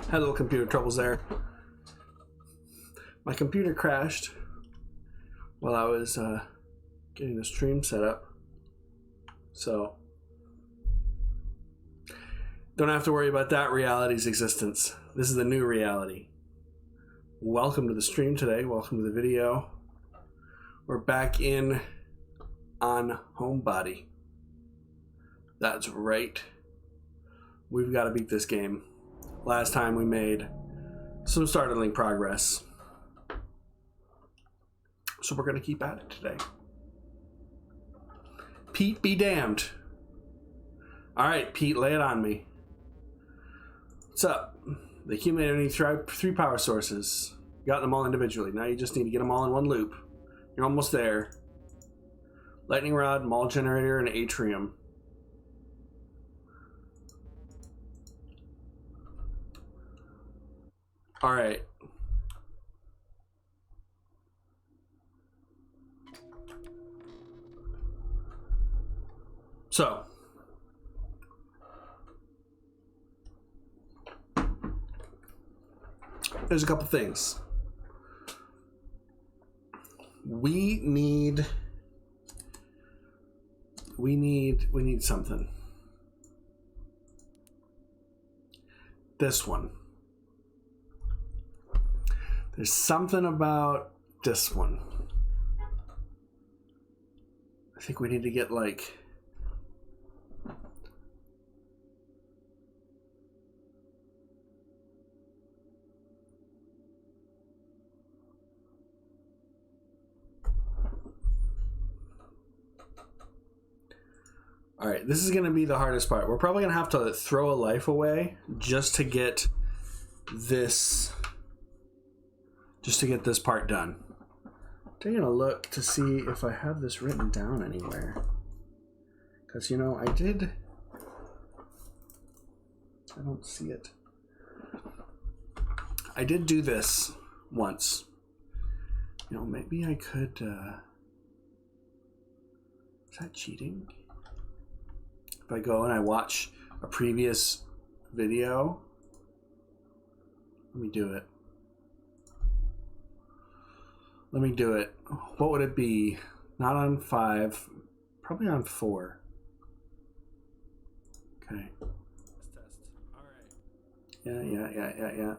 Had a little computer troubles there. My computer crashed while I was getting the stream set up. So, don't have to worry about that reality's existence. This is the new reality. Welcome to the stream today. Welcome to the video. We're back in on Homebody. That's right. We've got to beat this game. Last time we made some startling progress. So we're going to keep at it today. Pete be damned. All right, Pete, lay it on me. What's up? The accumulator needs three power sources. You got them all individually. Now you just need to get them all in one loop. You're almost there. Lightning rod, mall generator, and atrium. All right. So, there's a couple things. We need something. This one. There's something about this one. I think we need to get like all right, this is going to be the hardest part. We're probably going to have to throw a life away just to get this part done. Taking a look to see if I have this written down anywhere. Because, you know, I don't see it. I did do this once. You know, maybe I could, is that cheating? If I go and I watch a previous video, let me do it. Let me do it. What would it be? Not on 5, probably on 4. Okay. Let's test. All right. Yeah.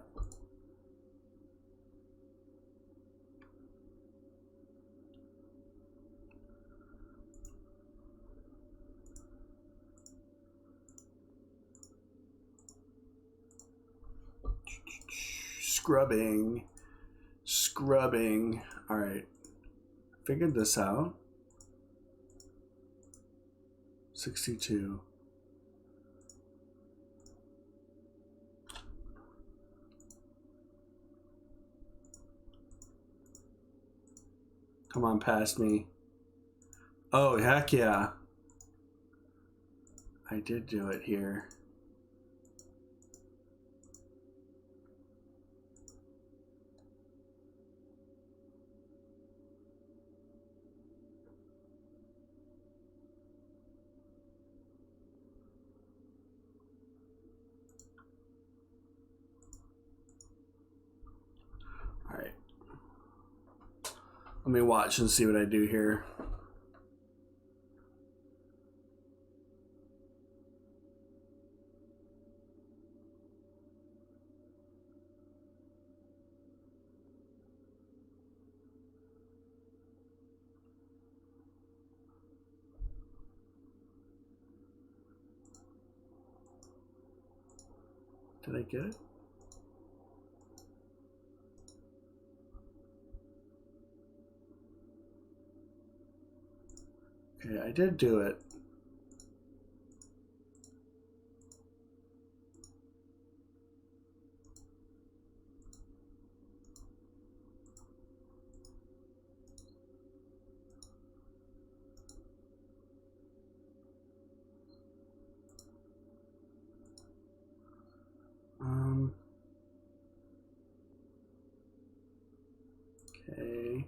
Scrubbing. All right. Figured this out. 62. Come on past me. Oh, heck yeah. I did do it here. Let me watch and see what I do here. Did I get it? Okay, I did do it. Okay.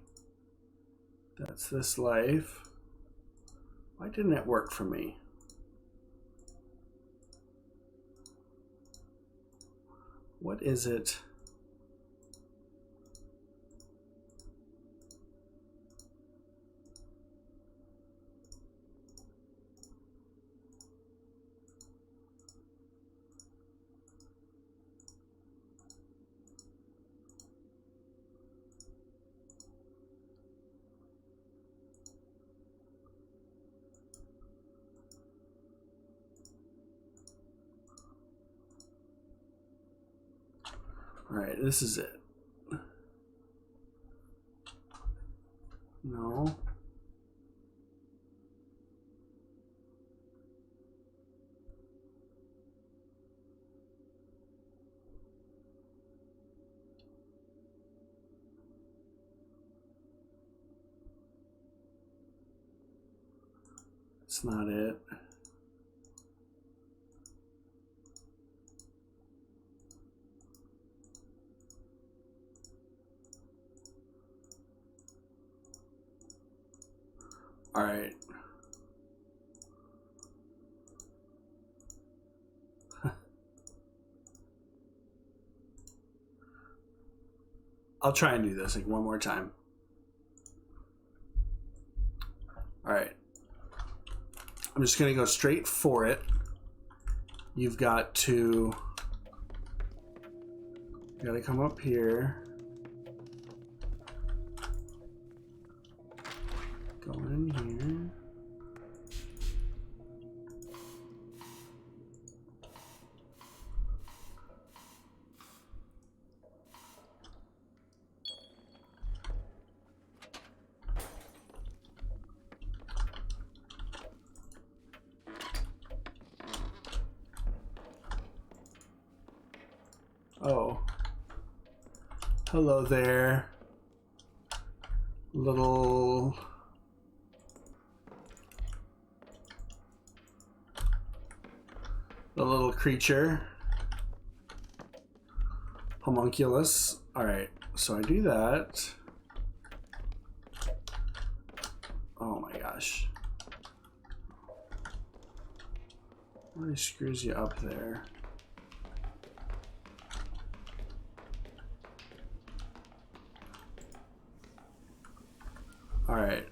That's this life. Why didn't it work for me? What is it? All right, this is it. No. It's not it. All right. I'll try and do this like one more time. All right. I'm just going to go straight for it. You've got to come up here. Go in here. Oh. Hello there. The little creature. Homunculus. Alright, so I do that. Oh my gosh. Really screws you up there. All right.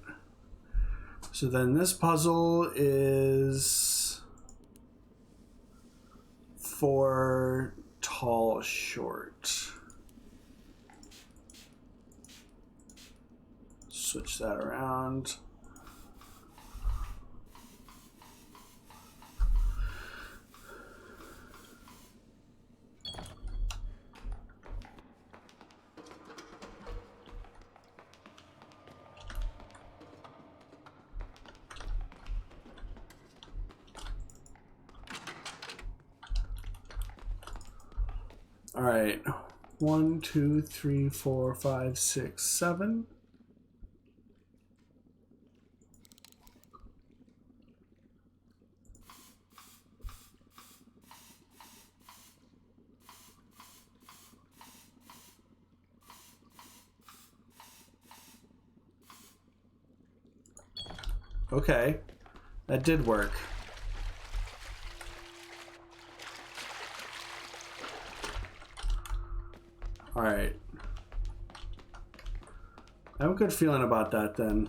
So then this puzzle is for tall, short. Switch that around. All right, 1, 2, 3, 4, 5, 6, 7. Okay, that did work. All right. I have a good feeling about that then.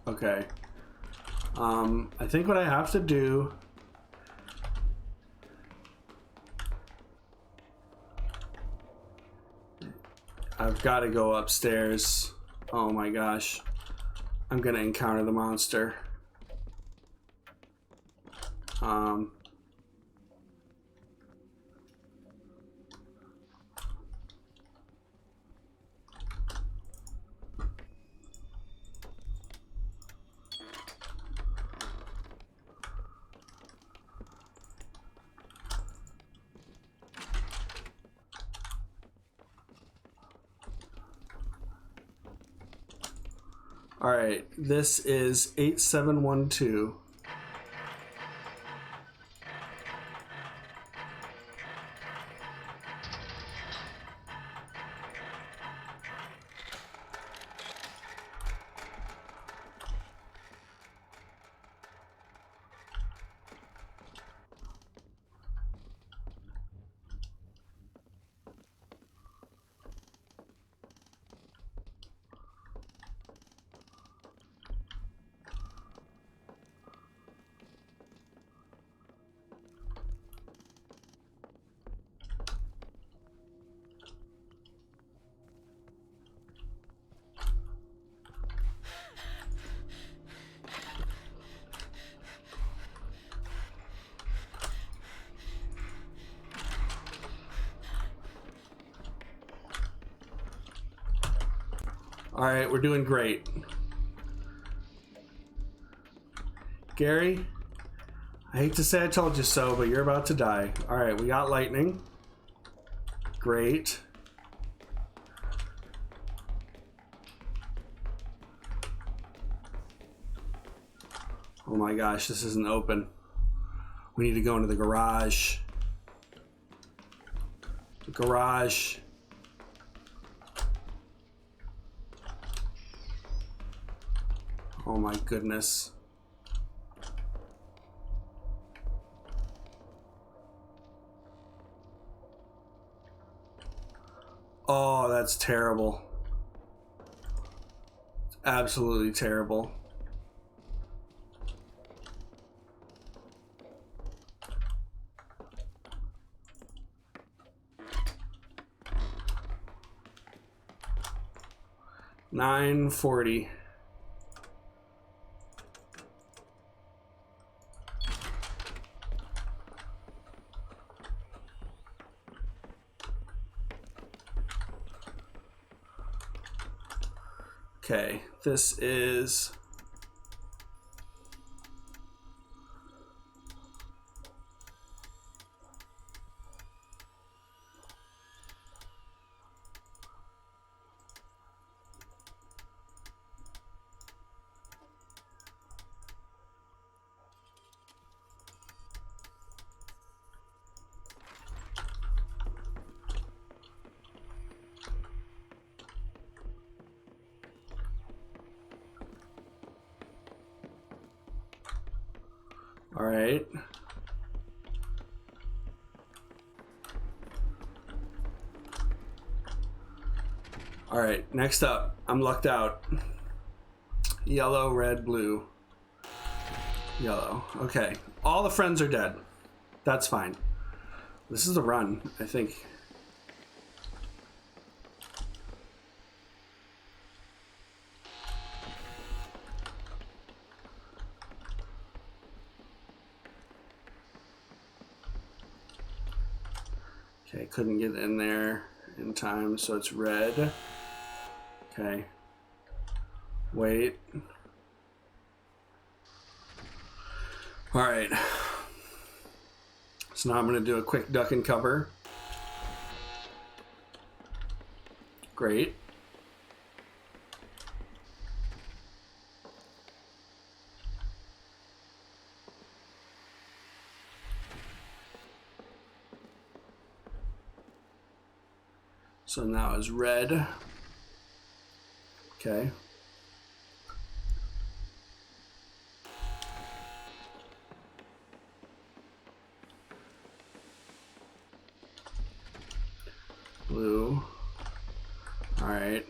Okay. I think what I have to do I've got to go upstairs. Oh my gosh. I'm gonna encounter the monster. All right, this is 8712. All right, we're doing great. Gary, I hate to say I told you so, but you're about to die. All right, we got lightning. Great. Oh my gosh, this isn't open. We need to go into the garage. The garage. Oh my goodness. Oh, that's terrible. Absolutely terrible. $9.40. Okay, this is all right. All right, next up, I'm lucked out. Yellow, red, blue. Yellow. Okay, all the friends are dead. That's fine. This is the run, I think. Okay, couldn't get in there in time, so it's red. Okay. Wait. All right. So now I'm going to do a quick duck and cover. Great. So now it's red. Okay. Blue. All right.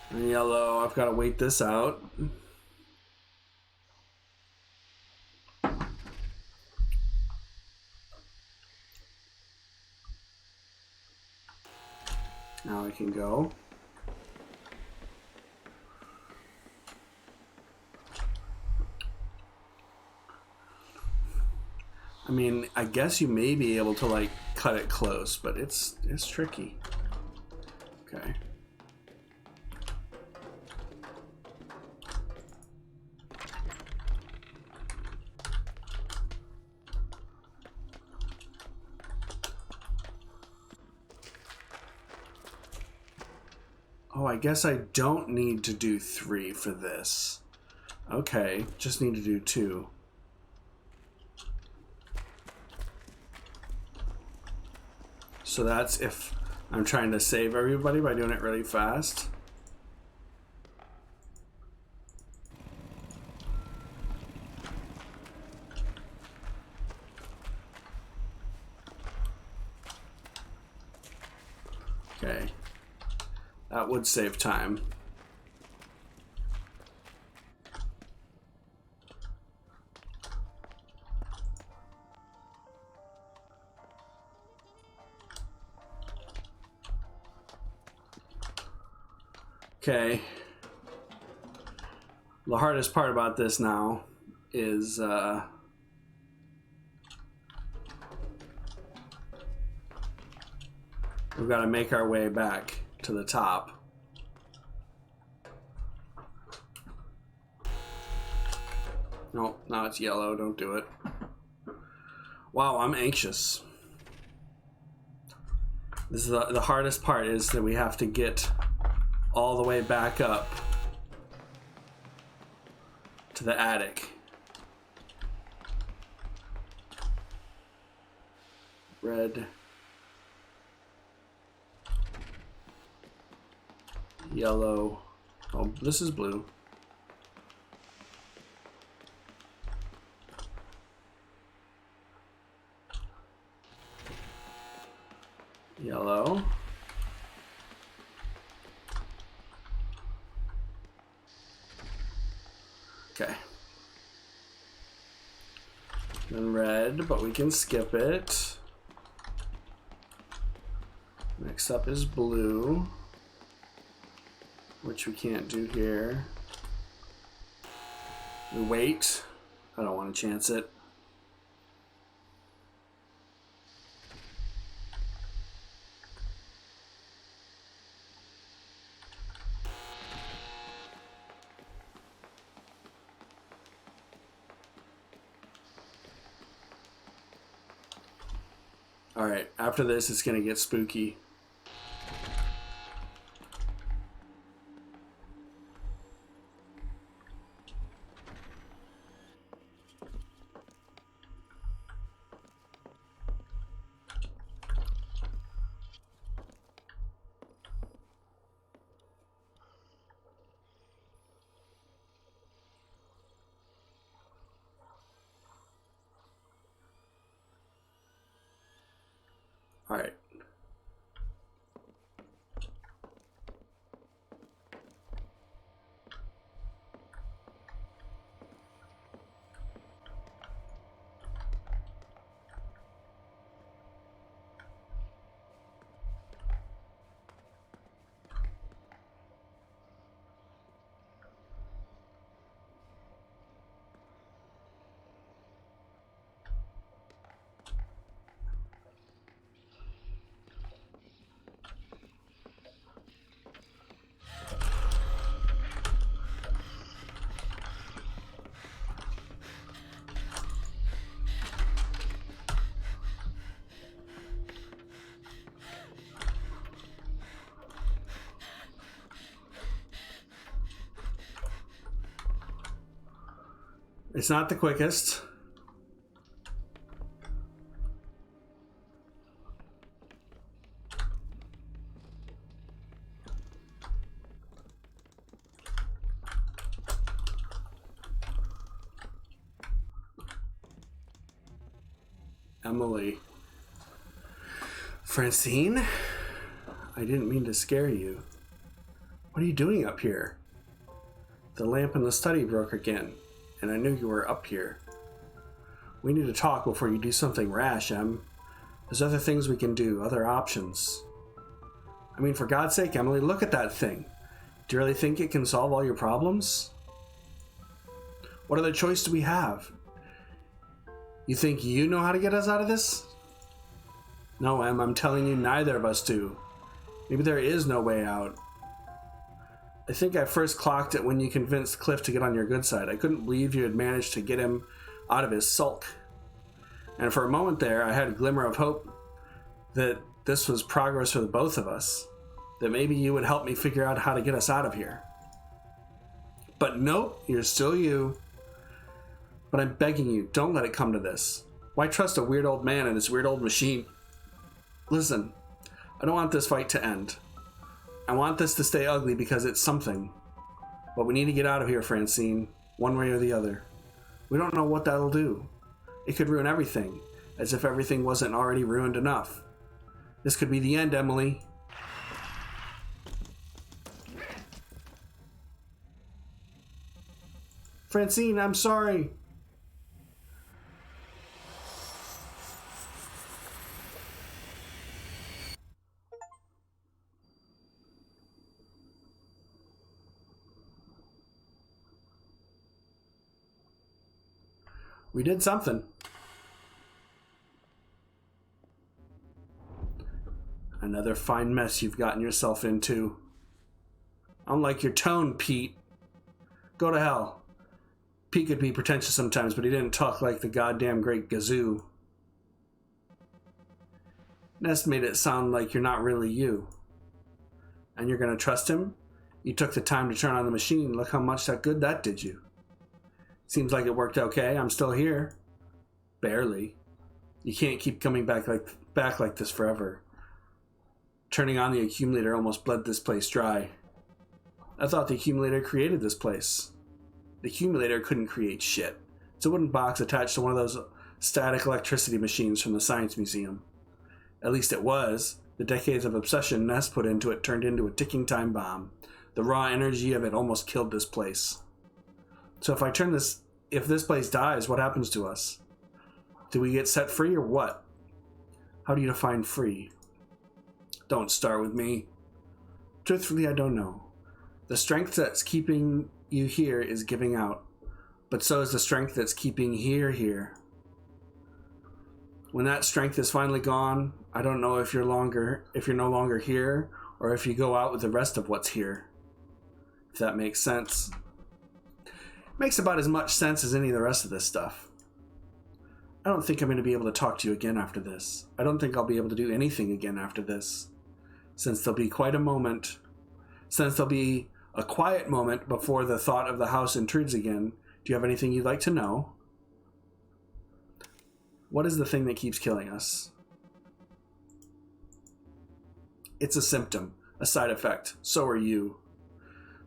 And yellow, I've got to wait this out. Now I can go. I mean, I guess you may be able to like cut it close, but it's tricky. Okay. Oh, I guess I don't need to do 3 for this. Okay, just need to do 2. So that's if I'm trying to save everybody by doing it really fast. Okay. That would save time. Okay. The hardest part about this now is we've got to make our way back to the top. No, now it's yellow. Don't do it. Wow, I'm anxious. This is the hardest part, is that we have to get all the way back up to the attic. Red. Yellow. Oh, this is blue. Yellow. Okay. Then red, but we can skip it. Next up is blue, which we can't do here. We wait. I don't want to chance it. Alright, after this it's gonna get spooky. All right. It's not the quickest. Emily. Francine? I didn't mean to scare you. What are you doing up here? The lamp in the study broke again, and I knew you were up here. We need to talk before you do something rash, Em. There's other things we can do, other options. I mean, for God's sake, Emily, look at that thing. Do you really think it can solve all your problems? What other choice do we have? You think you know how to get us out of this? No, Em, I'm telling you, neither of us do. Maybe there is no way out. I think I first clocked it when you convinced Cliff to get on your good side. I couldn't believe you had managed to get him out of his sulk. And for a moment there, I had a glimmer of hope that this was progress for the both of us. that maybe you would help me figure out how to get us out of here. But nope, you're still you. But I'm begging you, don't let it come to this. Why trust a weird old man and his weird old machine? Listen, I don't want this fight to end. I want this to stay ugly because it's something. But we need to get out of here, Francine, one way or the other. We don't know what that'll do. It could ruin everything, as if everything wasn't already ruined enough. This could be the end, Emily. Francine, I'm sorry. We did something. Another fine mess you've gotten yourself into. I don't like your tone, Pete. Go to hell. Pete could be pretentious sometimes, but he didn't talk like the goddamn great Gazoo. Nest made it sound like you're not really you. And you're gonna trust him? You took the time to turn on the machine. Look how much good that did you. Seems like it worked okay. I'm still here. Barely. You can't keep coming back like this forever. Turning on the accumulator almost bled this place dry. I thought the accumulator created this place. The accumulator couldn't create shit. It's a wooden box attached to one of those static electricity machines from the Science Museum. At least it was. The decades of obsession Ness put into it turned into a ticking time bomb. The raw energy of it almost killed this place. So if this place dies, what happens to us? Do we get set free or what? How do you define free? Don't start with me. Truthfully, I don't know. The strength that's keeping you here is giving out, but so is the strength that's keeping here. When that strength is finally gone, I don't know if you're no longer here, or if you go out with the rest of what's here. If that makes sense. Makes about as much sense as any of the rest of this stuff. I don't think I'm going to be able to talk to you again after this. I don't think I'll be able to do anything again after this. Since there'll be a quiet moment before the thought of the house intrudes again, do you have anything you'd like to know? What is the thing that keeps killing us? It's a symptom, a side effect. So are you.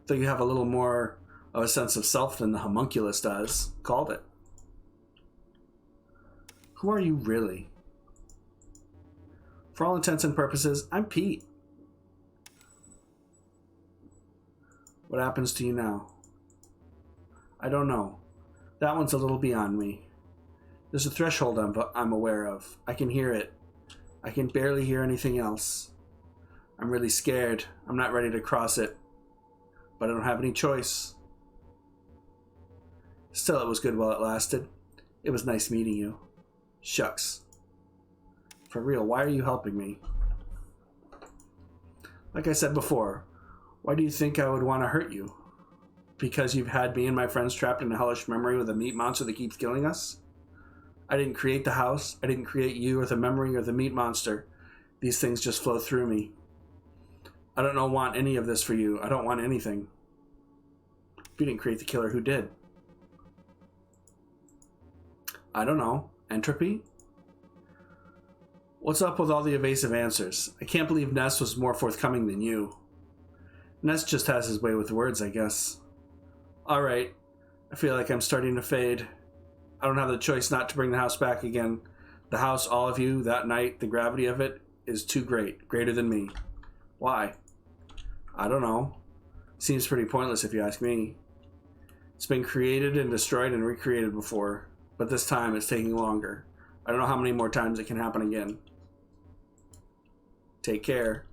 Though you have a little more of a sense of self than the homunculus does. Called it. Who are you really? For all intents and purposes, I'm Pete. What happens to you now? I don't know. That one's a little beyond me. There's a threshold I'm aware of. I can hear it. I can barely hear anything else. I'm really scared. I'm not ready to cross it. But I don't have any choice. Still, it was good while it lasted. It was nice meeting you. Shucks. For real, why are you helping me? Like I said before, why do you think I would want to hurt you? Because you've had me and my friends trapped in a hellish memory with a meat monster that keeps killing us? I didn't create the house. I didn't create you or the memory or the meat monster. These things just flow through me. I don't want any of this for you. I don't want anything. If you didn't create the killer, who did? I don't know. Entropy? What's up with all the evasive answers? I can't believe Ness was more forthcoming than you. Ness just has his way with words, I guess. Alright. I feel like I'm starting to fade. I don't have the choice not to bring the house back again. The house, all of you, that night, the gravity of it is too great. Greater than me. Why? I don't know. Seems pretty pointless if you ask me. It's been created and destroyed and recreated before, but this time it's taking longer. I don't know how many more times it can happen again. Take care.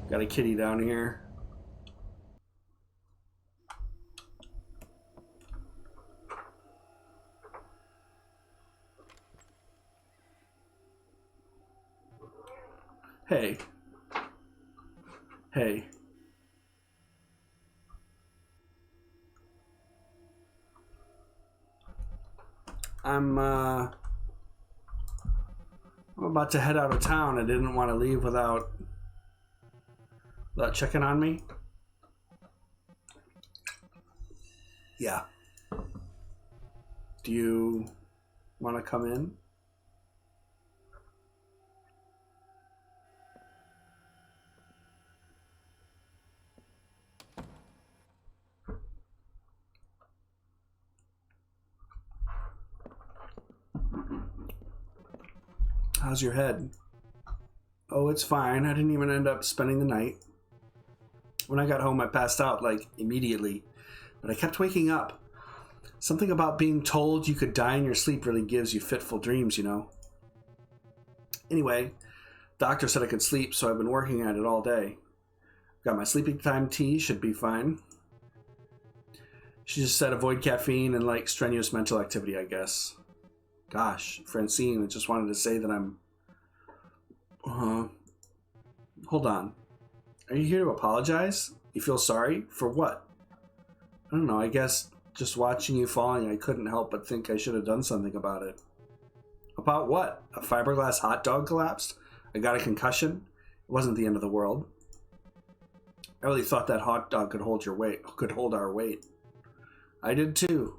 Got a kitty down here. Hey. Hey. I'm about to head out of town. I didn't want to leave without checking on me. Yeah. Do you want to come in? How's your head? Oh, it's fine. I didn't even end up spending the night. When I got home, I passed out, like, immediately. But I kept waking up. Something about being told you could die in your sleep really gives you fitful dreams, you know? Anyway, doctor said I could sleep, so I've been working at it all day. Got my sleeping time tea, should be fine. She just said avoid caffeine and, like, strenuous mental activity, I guess. Gosh, Francine, I just wanted to say that I'm... Hold on. Are you here to apologize? You feel sorry? For what? I don't know, I guess just watching you falling, I couldn't help but think I should have done something about it. About what? A fiberglass hot dog collapsed? I got a concussion? It wasn't the end of the world. I really thought that hot dog could hold our weight. I did too.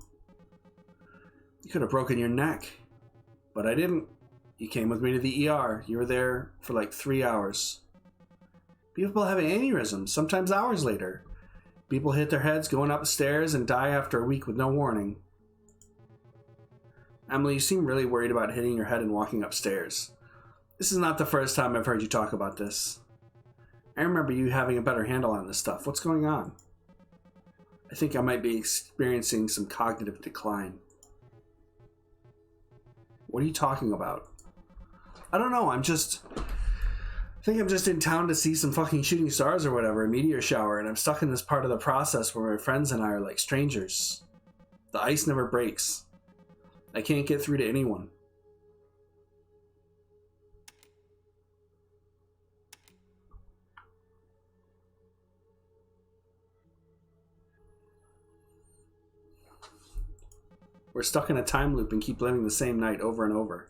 You could have broken your neck. But I didn't. You came with me to the ER. You were there for like 3 hours. People have aneurysms, sometimes hours later. People hit their heads going up the stairs and die after a week with no warning. Emily, you seem really worried about hitting your head and walking upstairs. This is not the first time I've heard you talk about this. I remember you having a better handle on this stuff. What's going on? I think I might be experiencing some cognitive decline. What are you talking about? I don't know, I think I'm just in town to see some fucking shooting stars or whatever, a meteor shower, and I'm stuck in this part of the process where my friends and I are like strangers. The ice never breaks. I can't get through to anyone. We're stuck in a time loop and keep living the same night over and over.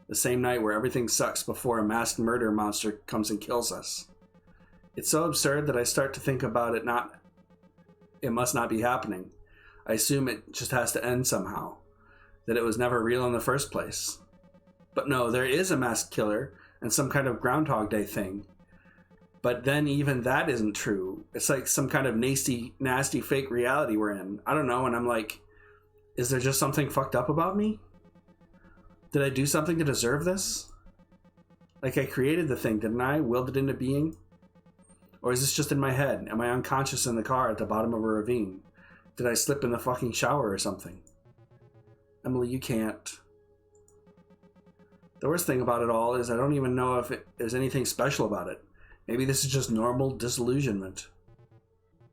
The same night where everything sucks before a masked murder monster comes and kills us. It's so absurd that I start to think about it must not be happening. I assume it just has to end somehow. That it was never real in the first place. But no, there is a masked killer and some kind of Groundhog Day thing. But then even that isn't true. It's like some kind of nasty fake reality we're in. I don't know, and I'm like, is there just something fucked up about me? Did I do something to deserve this? Like I created the thing, didn't I? Willed it into being? Or is this just in my head? Am I unconscious in the car at the bottom of a ravine? Did I slip in the fucking shower or something? Emily, you can't. The worst thing about it all is I don't even know if there's anything special about it. Maybe this is just normal disillusionment.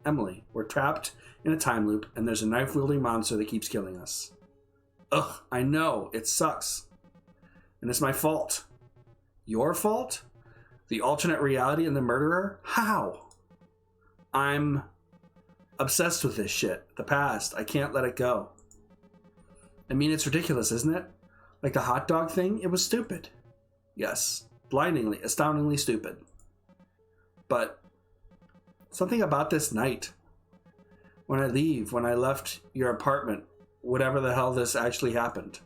Emily, we're trapped in a time loop and there's a knife-wielding monster that keeps killing us. Ugh, I know, it sucks. And it's my fault. Your fault? The alternate reality and the murderer? How? I'm obsessed with this shit. The past. I can't let it go. I mean, it's ridiculous, isn't it? Like the hot dog thing, it was stupid. Yes, blindingly, astoundingly stupid. But something about this night. When I left your apartment, whatever the hell this actually happened.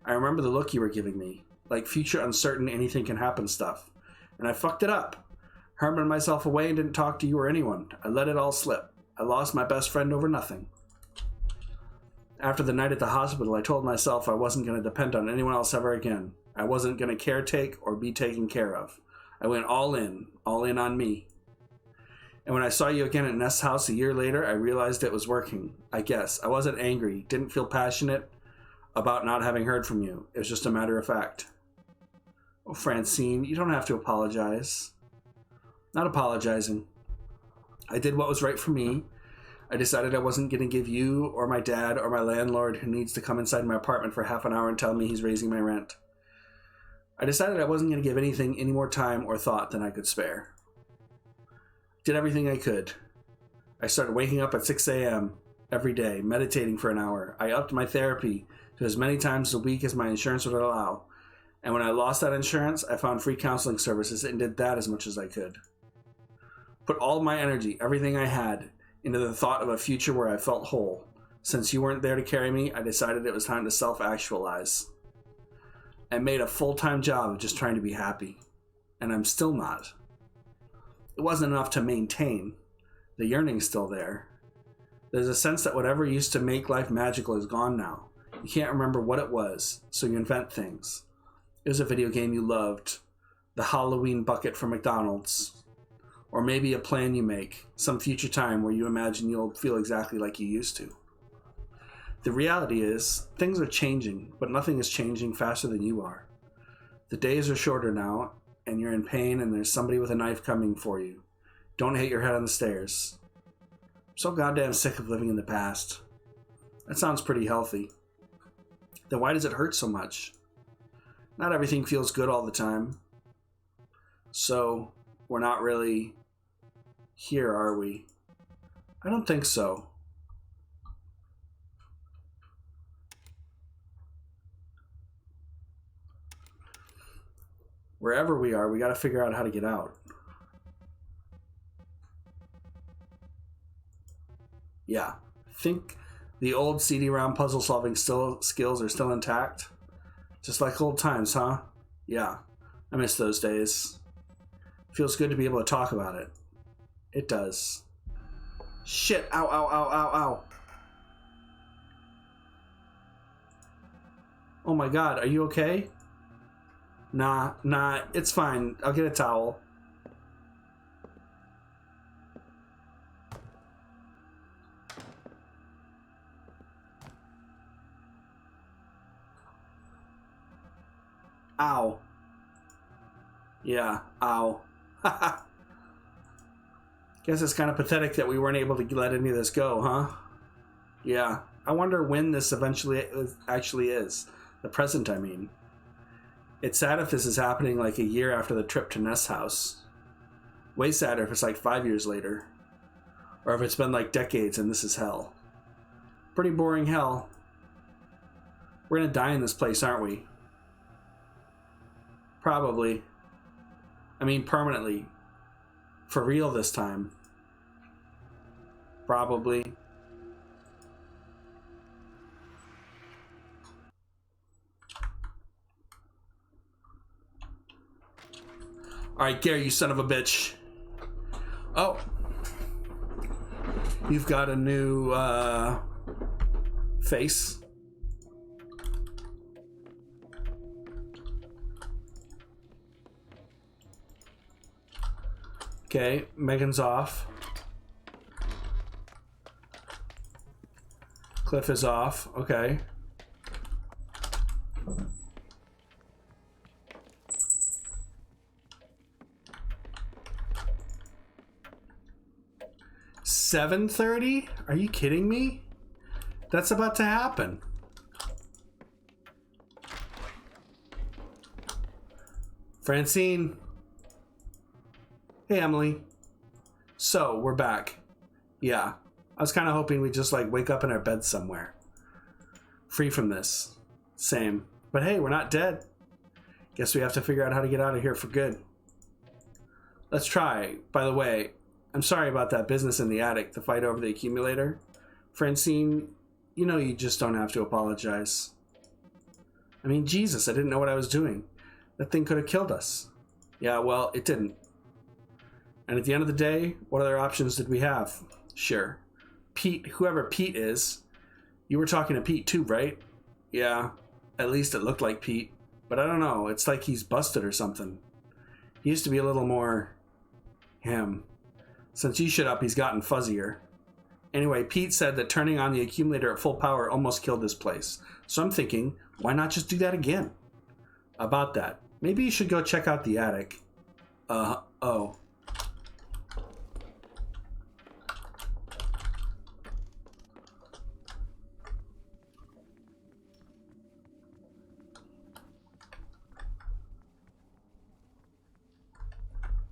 I remember the look you were giving me. Like future uncertain anything can happen stuff. And I fucked it up. Harmoned myself away and didn't talk to you or anyone. I let it all slip. I lost my best friend over nothing. After the night at the hospital, I told myself I wasn't going to depend on anyone else ever again. I wasn't going to caretake or be taken care of. I went all in on me. And when I saw you again at Nest's house a year later, I realized it was working, I guess. I wasn't angry, didn't feel passionate about not having heard from you. It was just a matter of fact. Oh, Francine, you don't have to apologize. Not apologizing. I did what was right for me. I decided I wasn't going to give you or my dad or my landlord who needs to come inside my apartment for half an hour and tell me he's raising my rent. I decided I wasn't going to give anything any more time or thought than I could spare. Did everything I could. I started waking up at 6 a.m. every day, meditating for an hour. I upped my therapy to as many times a week as my insurance would allow. And when I lost that insurance, I found free counseling services and did that as much as I could. Put all my energy, everything I had, into the thought of a future where I felt whole. Since you weren't there to carry me, I decided it was time to self-actualize. I made a full-time job of just trying to be happy. And I'm still not. It wasn't enough to maintain. The yearning's still there. There's a sense that whatever used to make life magical is gone now. You can't remember what it was, so you invent things. It was a video game you loved, the Halloween bucket from McDonald's, or maybe a plan you make, some future time where you imagine you'll feel exactly like you used to. The reality is, things are changing, but nothing is changing faster than you are. The days are shorter now, and you're in pain and there's somebody with a knife coming for you. Don't hit your head on the stairs. I'm so goddamn sick of living in the past. That sounds pretty healthy. Then why does it hurt so much? Not everything feels good all the time. So, we're not really here, are we? I don't think so. Wherever we are, we gotta figure out how to get out. Yeah. Think the old CD-ROM puzzle-solving skills are still intact? Just like old times, huh? Yeah. I miss those days. Feels good to be able to talk about it. It does. Shit! Ow, ow, ow, ow, ow! Oh my god, are you okay? Nah, it's fine. I'll get a towel. Ow. Yeah, ow. Guess it's kind of pathetic that we weren't able to let any of this go, huh? Yeah. I wonder when this actually is. The present, I mean. It's sad if this is happening like a year after the trip to Ness House. Way sadder if it's like 5 years later. Or if it's been like decades and this is hell. Pretty boring hell. We're gonna die in this place, aren't we? Probably. I mean, permanently. For real this time. Probably. Alright, Gary, you son of a bitch. Oh. You've got a new, face. Okay, Megan's off. Cliff is off. Okay. $7:30? Are you kidding me? That's about to happen. Francine. Hey, Emily. So, we're back. Yeah. I was kind of hoping we'd just, like, wake up in our bed somewhere. Free from this. Same. But hey, we're not dead. Guess we have to figure out how to get out of here for good. Let's try. By the way, I'm sorry about that business in the attic, the fight over the accumulator. Francine, you know you just don't have to apologize. I mean, Jesus, I didn't know what I was doing. That thing could have killed us. Yeah, well, it didn't. And at the end of the day, what other options did we have? Sure. Pete, whoever Pete is, you were talking to Pete too, right? Yeah, at least it looked like Pete. But I don't know, it's like he's busted or something. He used to be a little more him. Since you shut up, he's gotten fuzzier. Anyway, Pete said that turning on the accumulator at full power almost killed this place. So I'm thinking, why not just do that again? About that, maybe you should go check out the attic. Oh.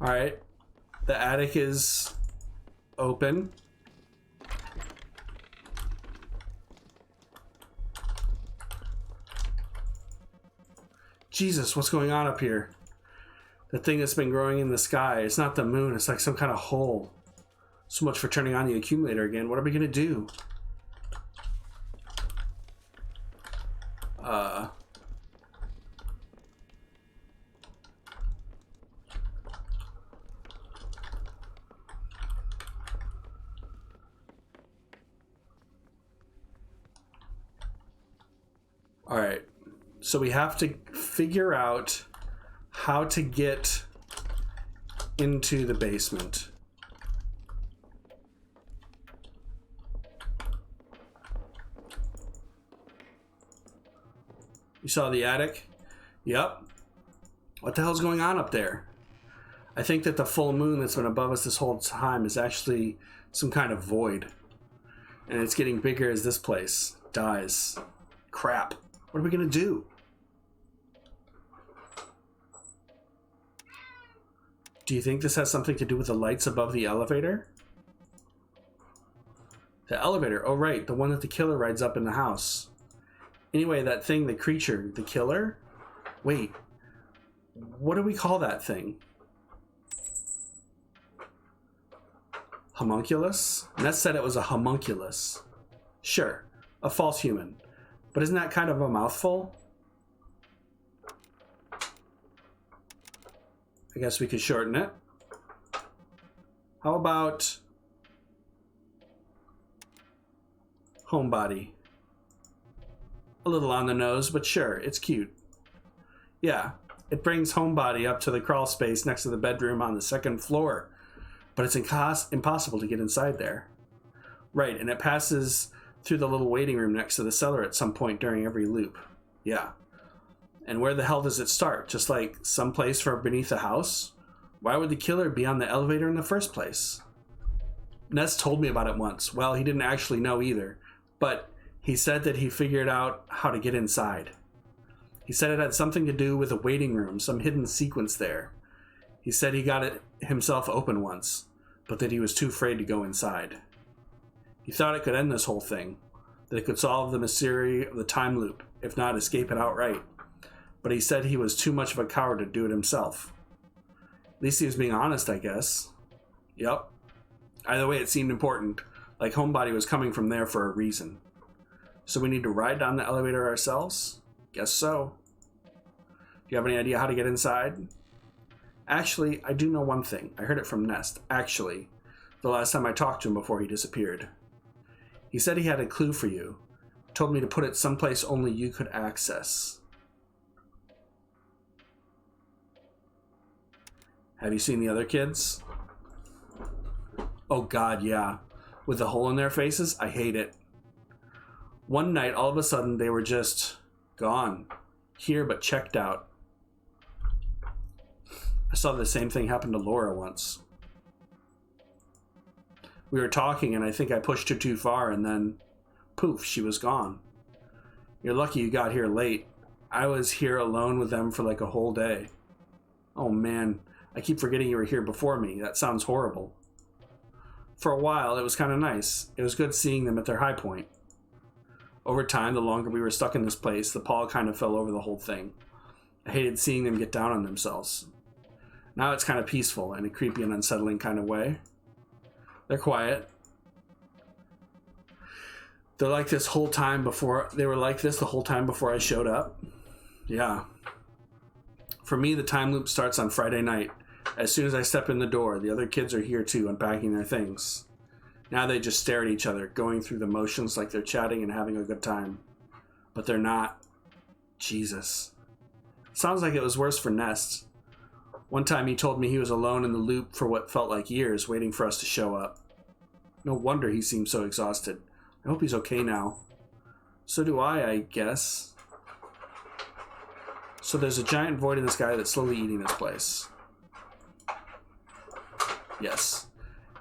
Alright. The attic is open. Jesus, what's going on up here? The thing that's been growing in the sky. It's not the moon. It's like some kind of hole. So much for turning on the accumulator again. What are we going to do? All right. So we have to figure out how to get into the basement. You saw the attic? Yep. What the hell's going on up there? I think that the full moon that's been above us this whole time is actually some kind of void. And it's getting bigger as this place dies. Crap. What are we going to do? Do you think this has something to do with the lights above the elevator? The elevator. Oh, right. The one that the killer rides up in the house. Anyway, that thing, the creature, the killer? Wait. What do we call that thing? Homunculus? Ness said it was a homunculus. Sure. A false human. But isn't that kind of a mouthful? I guess we could shorten it. How about Homebody? A little on the nose, but sure, it's cute. Yeah, it brings Homebody up to the crawl space next to the bedroom on the second floor, but it's impossible to get inside there. Right, and it passes through the little waiting room next to the cellar at some point during every loop. Yeah. And where the hell does it start? Just like someplace from beneath the house? Why would the killer be on the elevator in the first place? Ness told me about it once. Well, he didn't actually know either, but he said that he figured out how to get inside. He said it had something to do with a waiting room, some hidden sequence there. He said he got it himself open once, but that he was too afraid to go inside. He thought it could end this whole thing, that it could solve the mystery of the time loop, if not escape it outright. But he said he was too much of a coward to do it himself. At least he was being honest, I guess. Yep. Either way, it seemed important, like Homebody was coming from there for a reason. So we need to ride down the elevator ourselves? Guess so. Do you have any idea how to get inside? Actually, I do know one thing. I heard it from Nest. Actually, the last time I talked to him before he disappeared. He said he had a clue for you. Told me to put it someplace only you could access. Have you seen the other kids? Oh God, yeah. With the hole in their faces? I hate it. One night, all of a sudden, they were just gone. Here, but checked out. I saw the same thing happen to Laura once. We were talking, and I think I pushed her too far, and then, poof, she was gone. You're lucky you got here late. I was here alone with them for like a whole day. Oh man, I keep forgetting you were here before me. That sounds horrible. For a while, it was kind of nice. It was good seeing them at their high point. Over time, the longer we were stuck in this place, the pall kind of fell over the whole thing. I hated seeing them get down on themselves. Now it's kind of peaceful in a creepy and unsettling kind of way. They're quiet. They're like this whole time before... They were like this the whole time before I showed up. Yeah. For me, the time loop starts on Friday night. As soon as I step in the door, the other kids are here too, unpacking their things. Now they just stare at each other, going through the motions like they're chatting and having a good time. But they're not. Jesus. Sounds like it was worse for Nest. One time he told me he was alone in the loop for what felt like years, waiting for us to show up. No wonder he seemed so exhausted. I hope he's okay now. So do I guess. So there's a giant void in the sky that's slowly eating this place. Yes.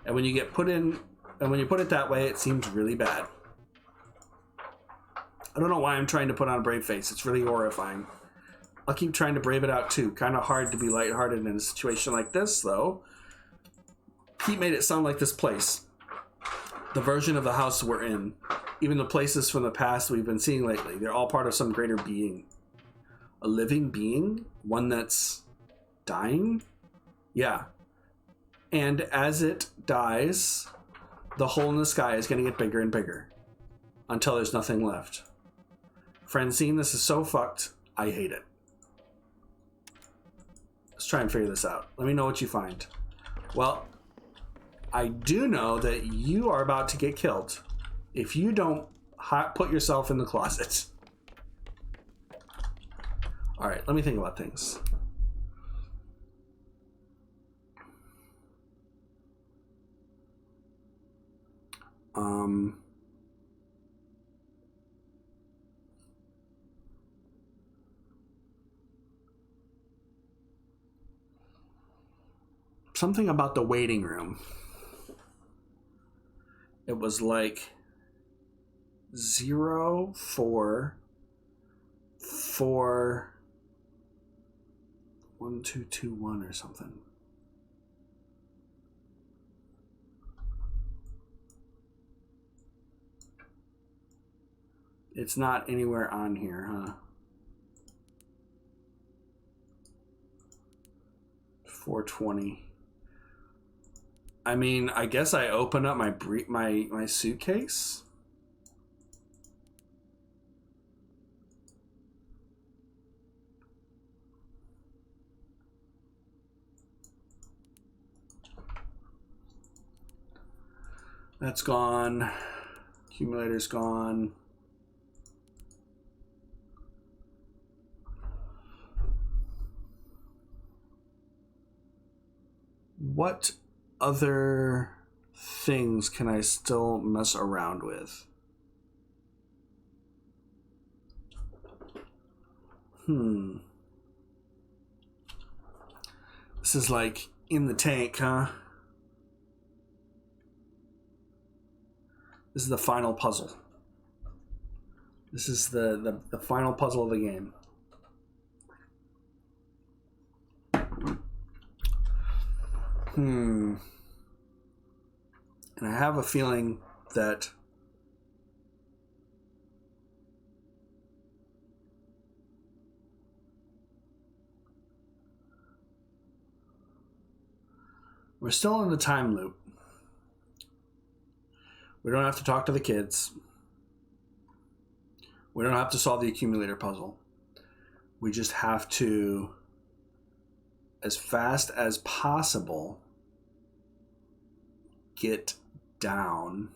And when you get put in... And when you put it that way, it seems really bad. I don't know why I'm trying to put on a brave face. It's really horrifying. I'll keep trying to brave it out too. Kind of hard to be lighthearted in a situation like this, though. Pete made it sound like this place. the version of the house we're in, even the places from the past we've been seeing lately, they're all part of some greater being. A living being? One that's dying? Yeah. And as it dies, the hole in the sky is going to get bigger and bigger until there's nothing left. Francine, this is so fucked. I hate it. Let's try and figure this out. Let me know what you find. Well, I do know that you are about to get killed if you don't put yourself in the closet. All right, let me think about things. Something about the waiting room. It was like 0441221 or something. It's not anywhere on here, huh? 420. I mean, I guess I open up my suitcase. That's gone. Accumulator's gone. What other things can I still mess around with? This is like in the tank, huh? This is the final puzzle. This is the final puzzle of the game. And I have a feeling that we're still in the time loop. We don't have to talk to the kids. We don't have to solve the accumulator puzzle. We just have to, as fast as possible, get down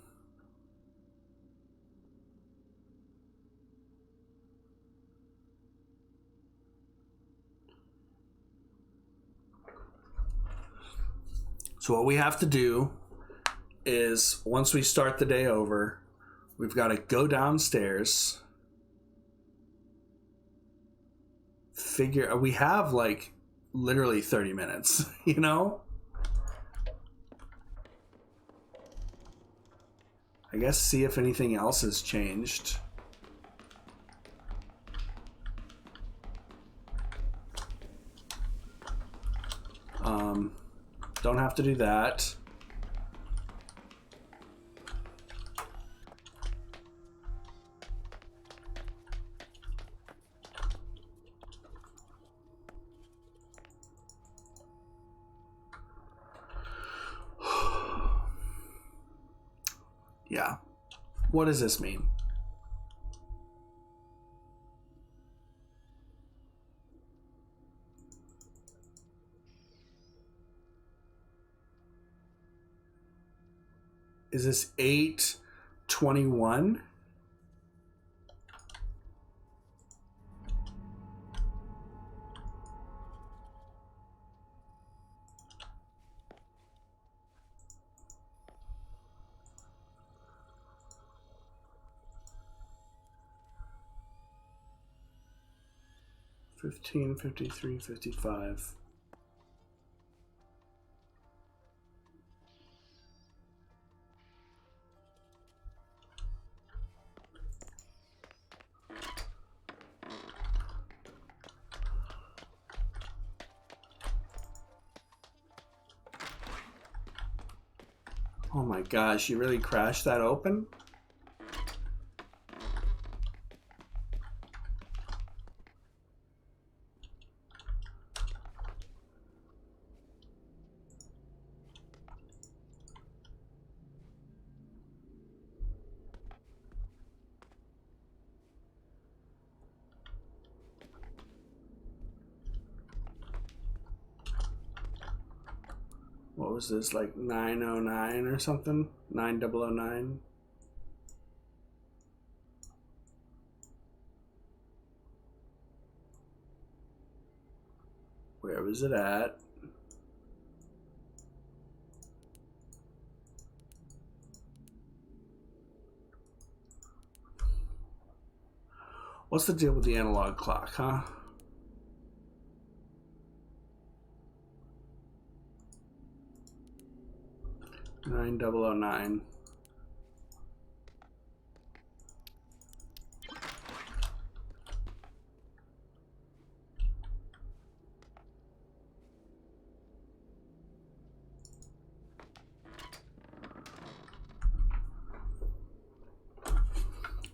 so what we have to do is, once we start the day over, we've got to go downstairs, we have like literally 30 minutes, you know? I guess see if anything else has changed. Don't have to do that. Yeah. What does this mean? Is this 8/21? $15, $53, $55. Oh my gosh, you really crashed that open? What was this, like 909 or something? 9009? Where was it at? What's the deal with the analog clock, huh? Nine double oh nine.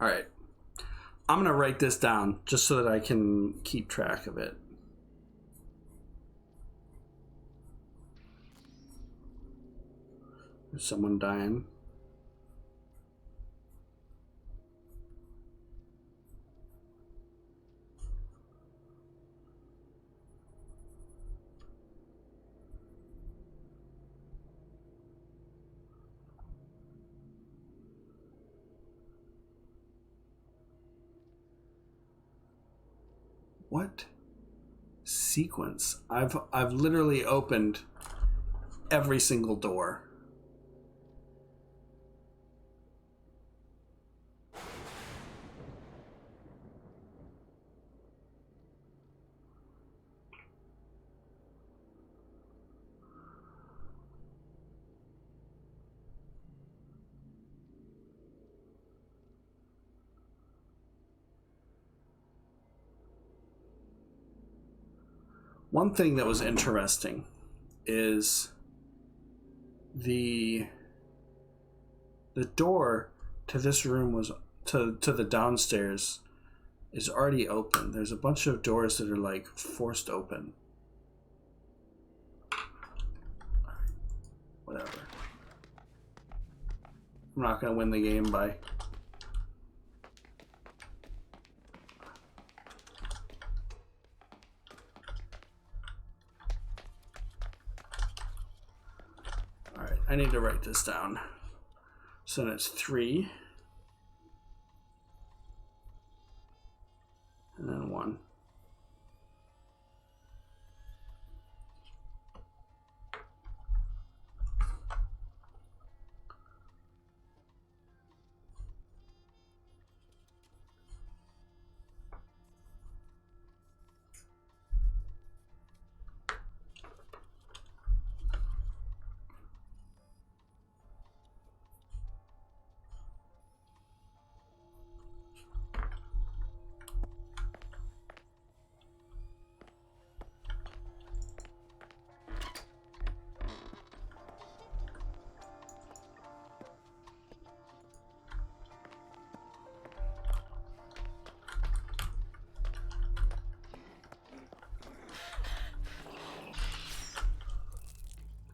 All right. I'm going to write this down just so that I can keep track of it. Is someone dying? What sequence? I've literally opened every single door. One thing that was interesting is the door to this room was to the downstairs is already open. There's a bunch of doors that are like forced open. Whatever. I'm not gonna win the game by I need to write this down. So then it's 3. And then 1.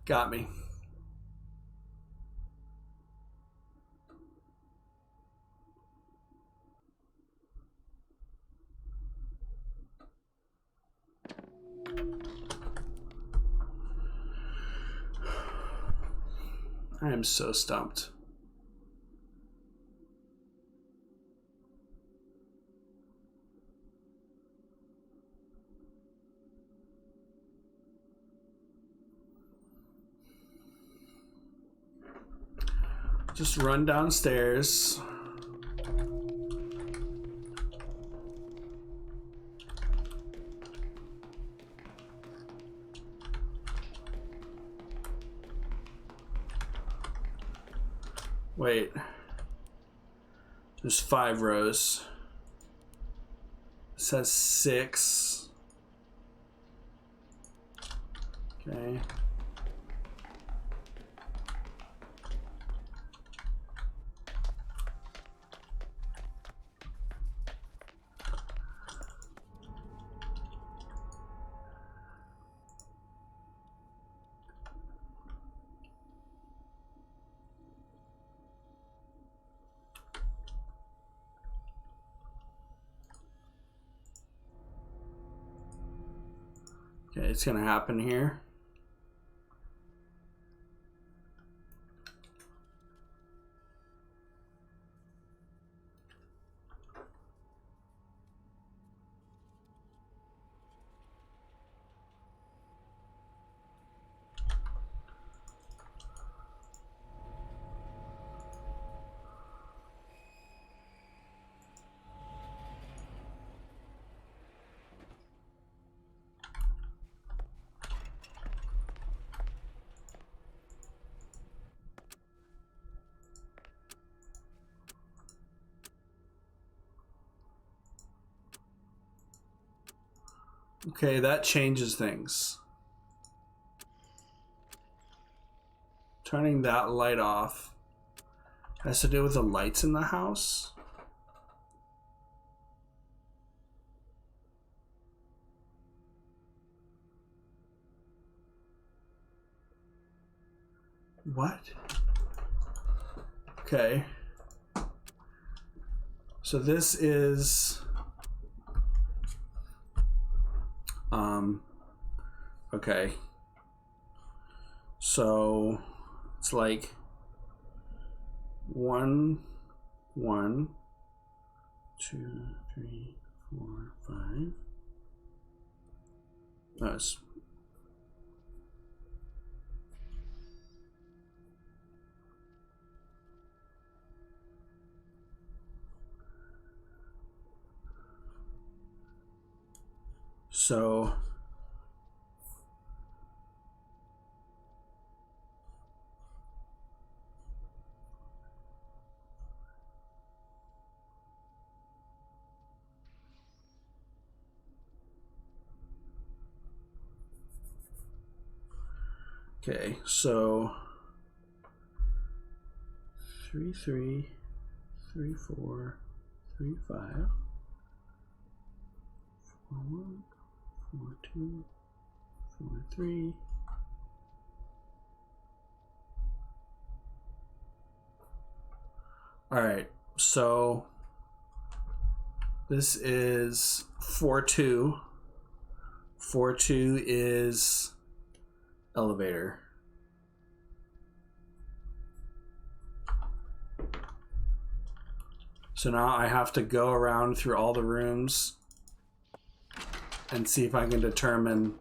Got me. I am so stumped. Just run downstairs. Wait. There's 5 rows. This has 6. Okay. Okay, it's gonna happen here. Okay, that changes things. Turning that light off has to do with the lights in the house. What? Okay. So this is okay. So it's like 1, 1, 2, 3, 4, 5. That's so okay, so 3, 3, 3, 4, 3, 5, 4, 1, 4, 2, 4, 3. All right, so this is 4, 2. 4, 2 is elevator. So now I have to go around through all the rooms and see if I can determine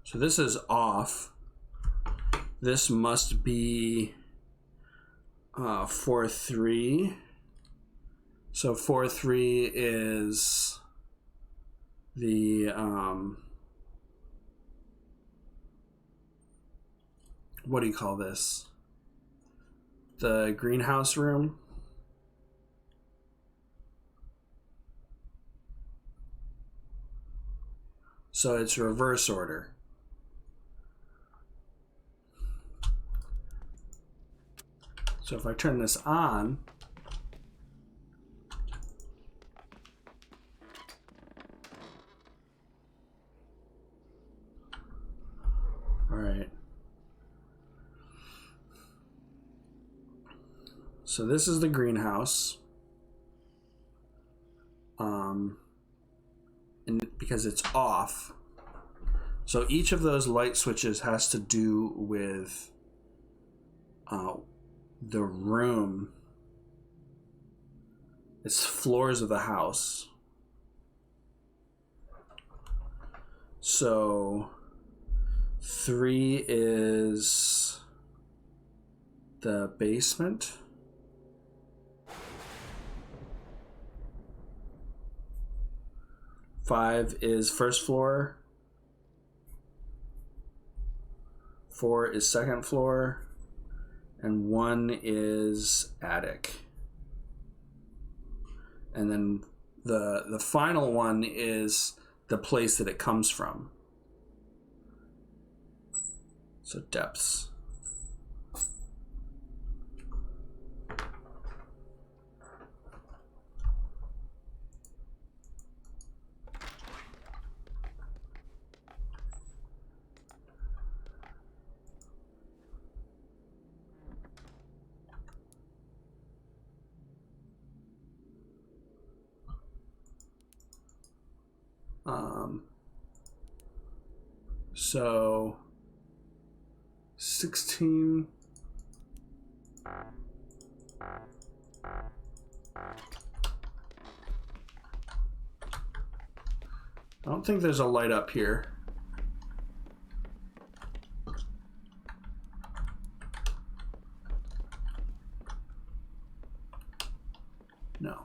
so this is off. This must be 4, 3. So 4, 3 is the what do you call this? The greenhouse room. So it's reverse order. So if I turn this on, all right. So this is the greenhouse. And because it's off, so each of those light switches has to do with the room. It's floors of the house. So 3 is the basement. 5 is first floor. 4 is second floor. And 1 is attic. And then the final one is the place that it comes from. So depths. So 16. I don't think there's a light up here. No.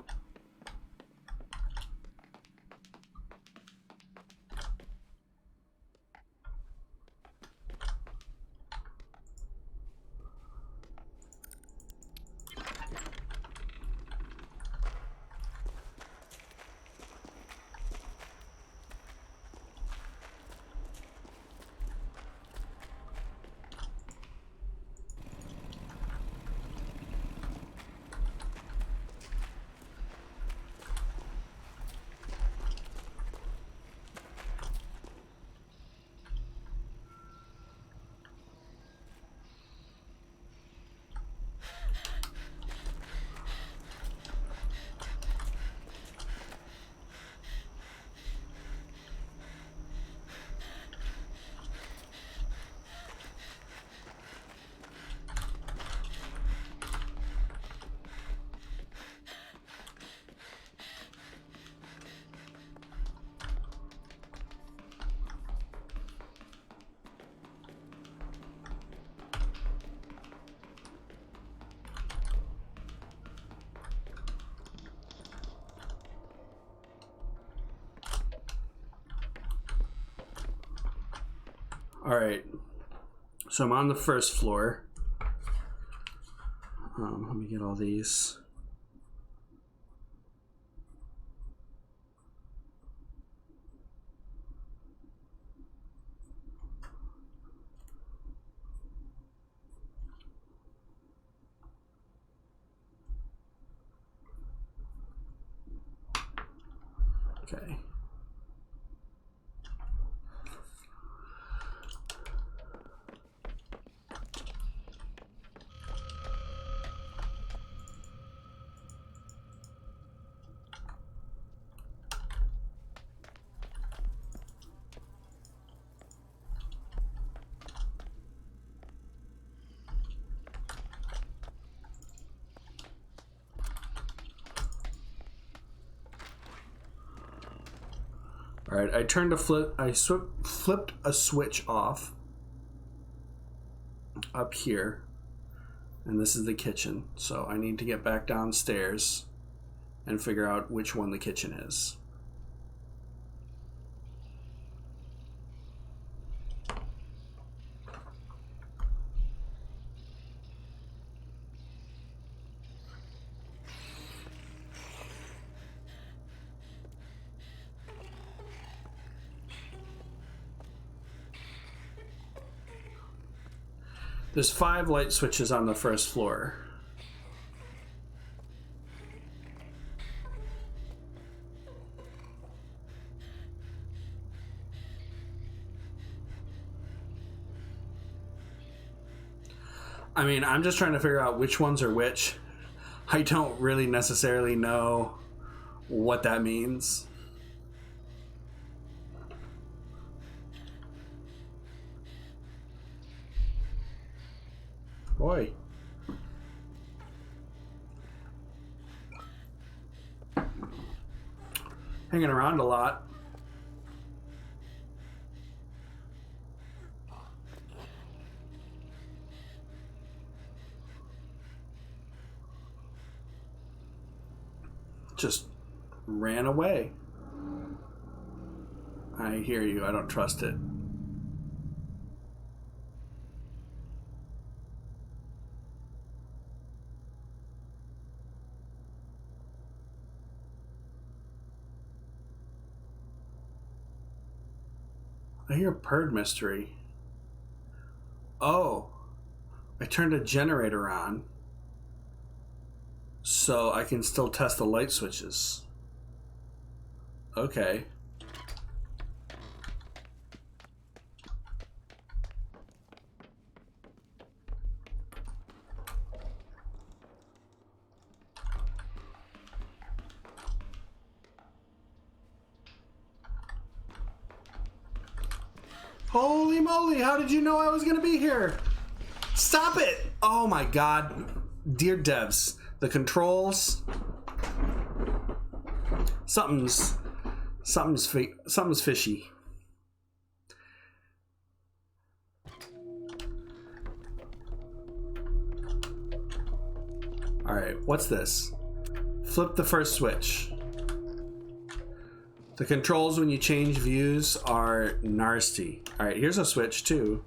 All right, so I'm on the first floor. Let me get all these. Okay. All right, I turned a flipped a switch off up here, and this is the kitchen. So I need to get back downstairs and figure out which one the kitchen is. There's 5 light switches on the first floor. I mean, I'm just trying to figure out which ones are which. I don't really necessarily know what that means. Boy. Hanging around a lot. Just ran away. I hear you. I don't trust it. I hear bird mystery. Oh, I turned a generator on so I can still test the light switches. Okay. Holy moly, how did you know I was going to be here? Stop it! Oh my god. Dear devs, the controls... Something's fishy. Alright, what's this? Flip the first switch. The controls when you change views are nasty. Alright, here's a switch too.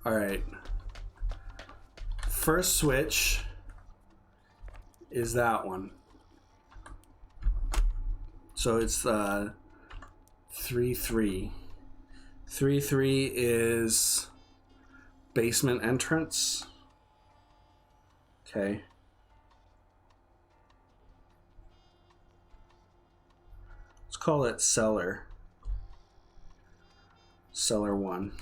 Alright. First switch is that one. So it's 3-3. 3-3 is basement entrance. Okay. Let's call it cellar. Cellar 1.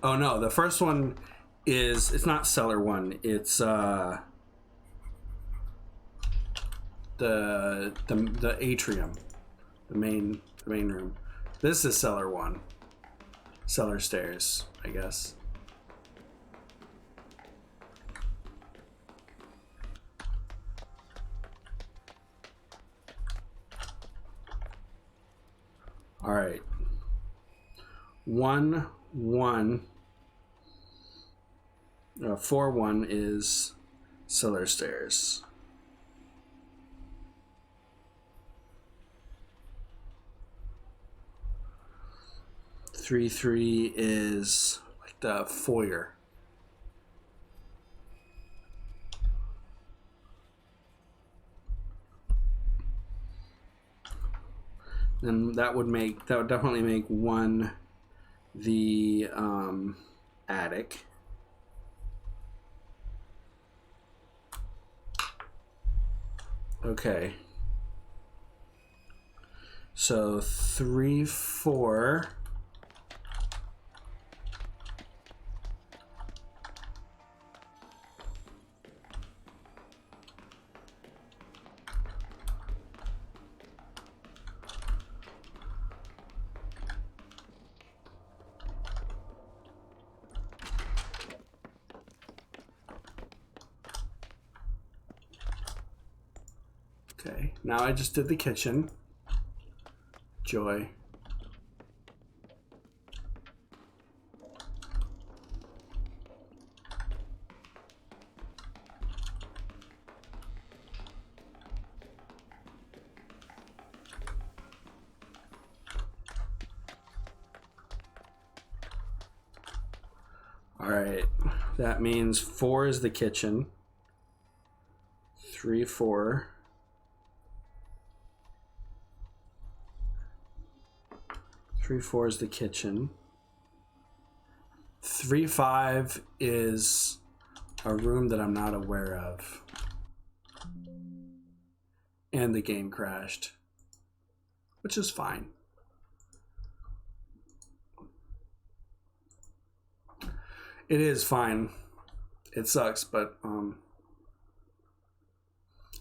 Oh no, the first one is, it's not cellar 1, it's the atrium, the main room. This is cellar 1. Cellar stairs, I guess. All right. 4-1 is cellar stairs. Three is like the foyer. Then that would definitely make 1 the attic. Okay. So 3-4. Okay, now I just did the kitchen. Joy. All right, that means 4 is the kitchen. 3-4. 3-4 is the kitchen. 3-5 is a room that I'm not aware of. And the game crashed, which is fine. It is fine. It sucks, but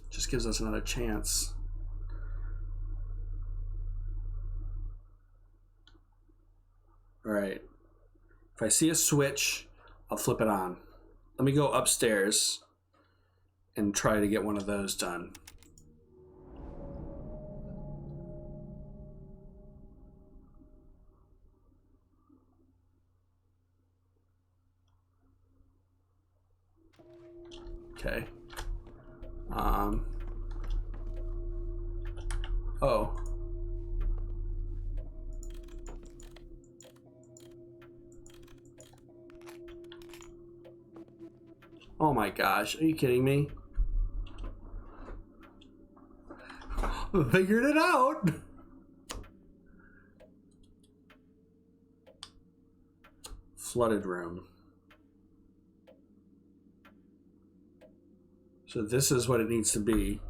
just gives us another chance. All right. If I see a switch, I'll flip it on. Let me go upstairs and try to get one of those done. Okay. Oh. Oh my gosh, are you kidding me? Figured it out. Flooded room. So this is what it needs to be.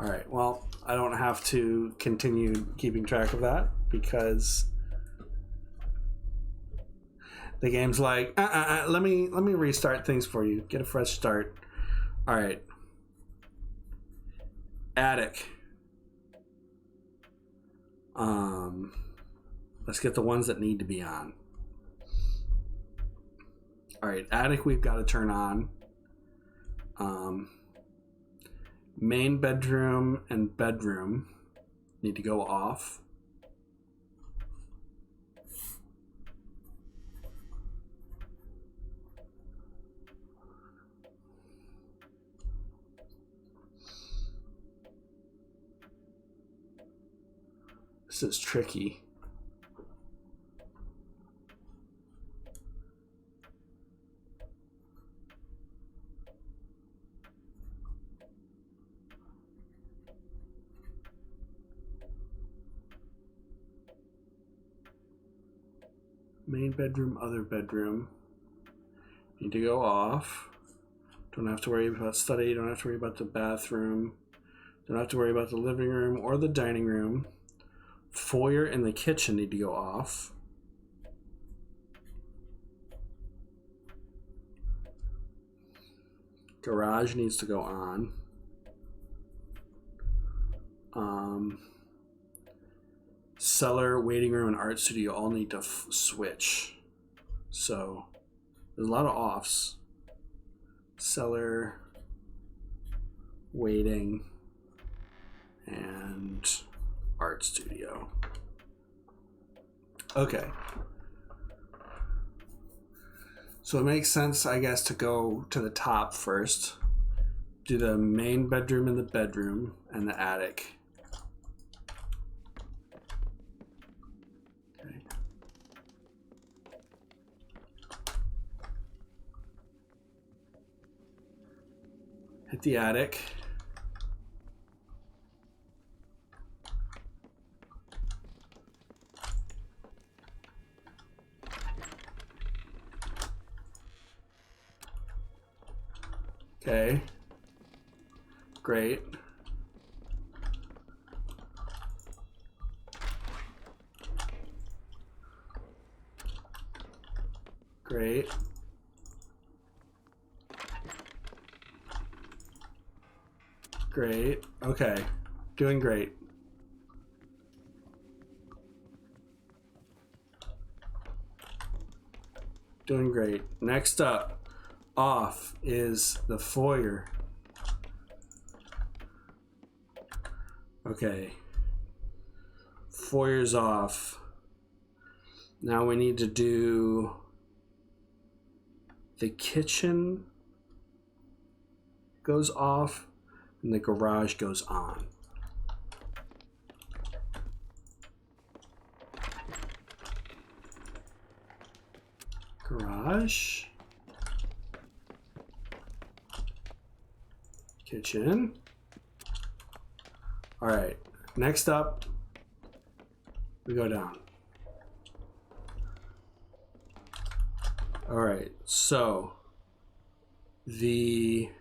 All right, well, I don't have to continue keeping track of that because the game's like, let me restart things for you. Get a fresh start. All right. Attic. Let's get the ones that need to be on. All right, attic we've got to turn on. Main bedroom and bedroom need to go off. This is tricky. Main bedroom, other bedroom need to go off. Don't have to worry about study. Don't have to worry about the bathroom. Don't have to worry about the living room or the dining room. Foyer and the kitchen need to go off. Garage needs to go on. Cellar, waiting room, and art studio all need to switch. So there's a lot of offs. Cellar, waiting, and art studio. Okay. So it makes sense, I guess, to go to the top first. Do the main bedroom and the bedroom and the attic. Okay. Hit the attic. Okay. Great. Great. Great. Okay. Doing great. Doing great. Next up, off is the foyer. Okay. Foyer's off. Now we need to do the kitchen goes off and the garage goes on. Garage. Kitchen. All right, next up, we go down. All right, so we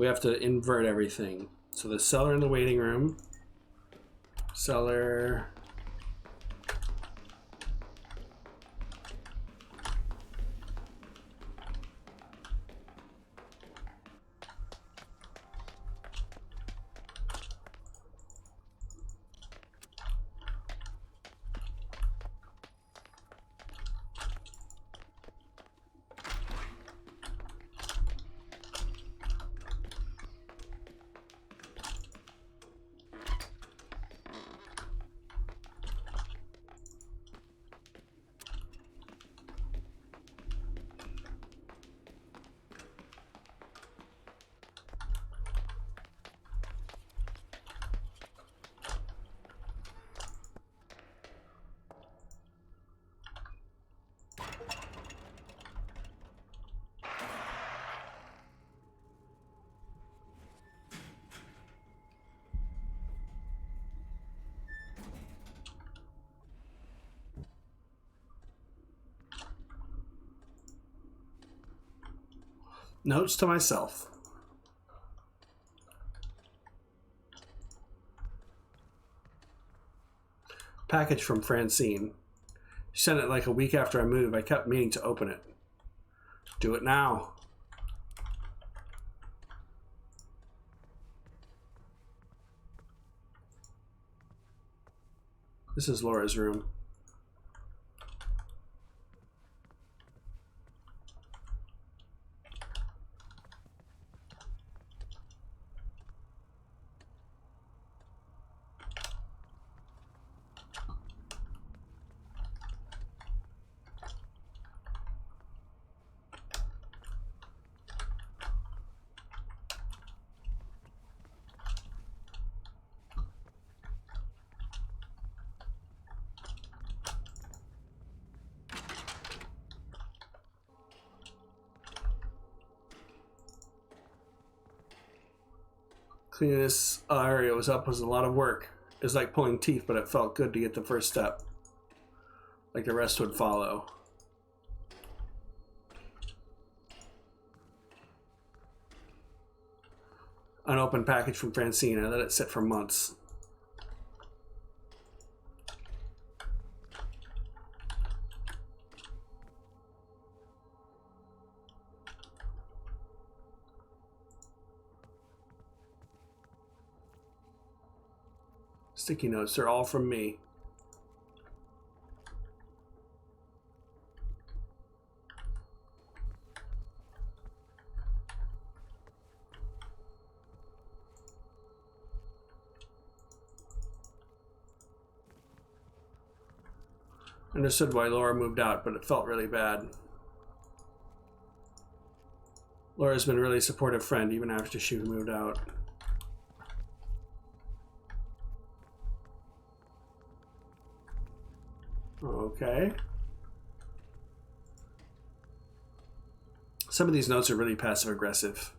have to invert everything. So the cellar in the waiting room, cellar, Notes to myself. Package from Francine. She sent it like a week after I moved. I kept meaning to open it. Do it now. This is Laura's room. Cleaning this area was a lot of work. It was like pulling teeth, but it felt good to get the first step. Like the rest would follow. Unopened package from Francine. I let it sit for months. Sticky notes, they're all from me. Understood why Laura moved out, but it felt really bad. Laura's been a really supportive friend even after she moved out. Okay. Some of these notes are really passive aggressive.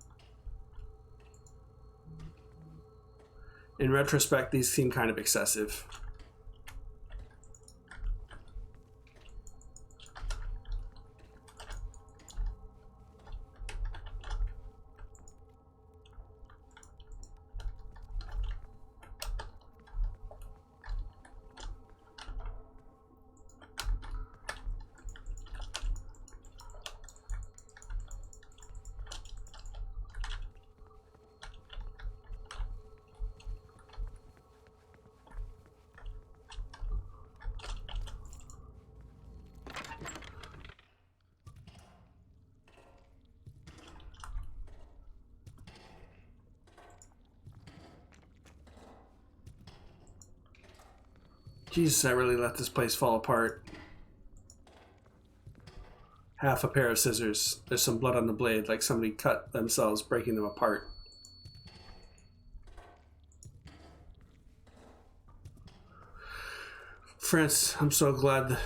In retrospect, these seem kind of excessive. Jesus, I really let this place fall apart. Half a pair of scissors. There's some blood on the blade, like somebody cut themselves, breaking them apart. France, I'm so glad.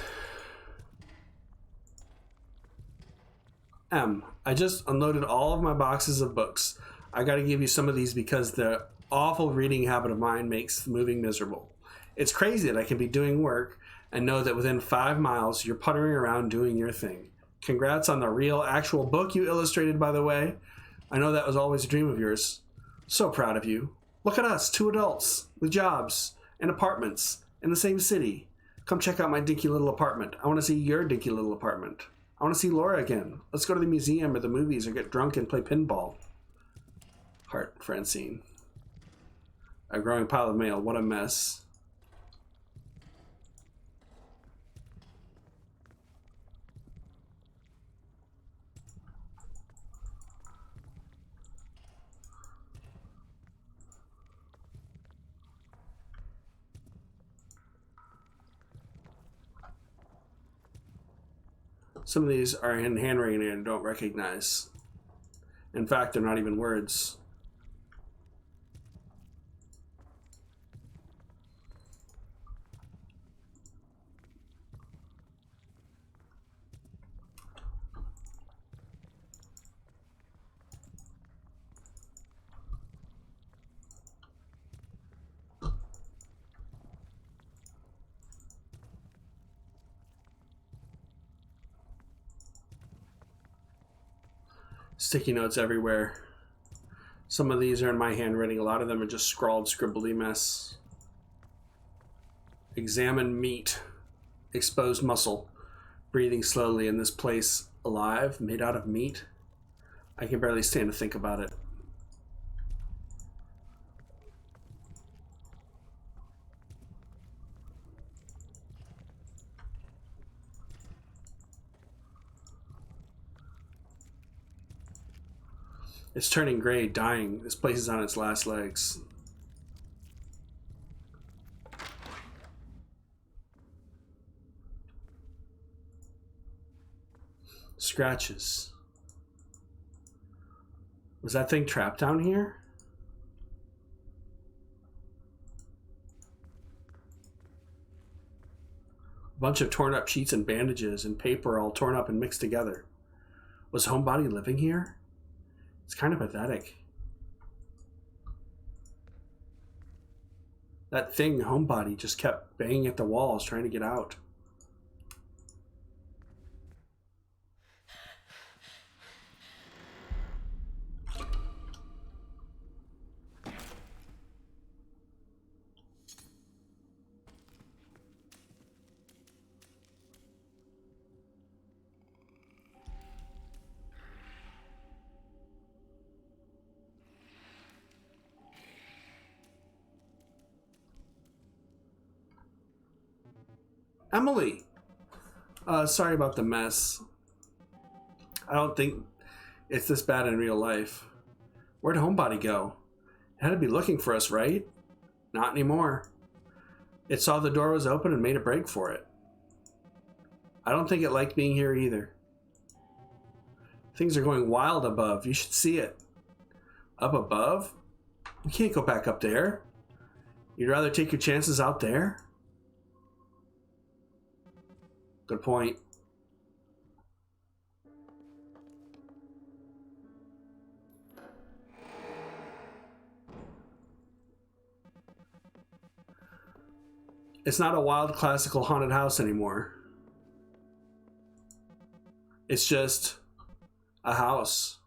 I just unloaded all of my boxes of books. I gotta give you some of these because the awful reading habit of mine makes moving miserable. It's crazy that I can be doing work and know that within 5 miles you're puttering around doing your thing. Congrats on the real, actual book you illustrated, by the way. I know that was always a dream of yours. So proud of you. Look at us, 2 adults with jobs and apartments in the same city. Come check out my dinky little apartment. I want to see your dinky little apartment. I want to see Laura again. Let's go to the museum or the movies or get drunk and play pinball. Heart, Francine. A growing pile of mail. What a mess. Some of these are in handwriting and I don't recognize. In fact, they're not even words. Sticky notes everywhere. Some of these are in my handwriting. A lot of them are just scrawled, scribbly mess. Examine meat. Exposed muscle. Breathing slowly in this place. Alive, made out of meat. I can barely stand to think about it. It's turning gray, dying. This place is on its last legs. Scratches. Was that thing trapped down here? A bunch of torn up sheets and bandages and paper all torn up and mixed together. Was Homebody living here? It's kind of pathetic. That thing, Homebody, just kept banging at the walls trying to get out. Emily! Sorry about the mess. I don't think it's this bad in real life. Where'd Homebody go? It had to be looking for us, right? Not anymore. It saw the door was open and made a break for it. I don't think it liked being here either. Things are going wild above. You should see it. Up above? We can't go back up there. You'd rather take your chances out there? Good point. It's not a wild classical haunted house anymore. It's just a house.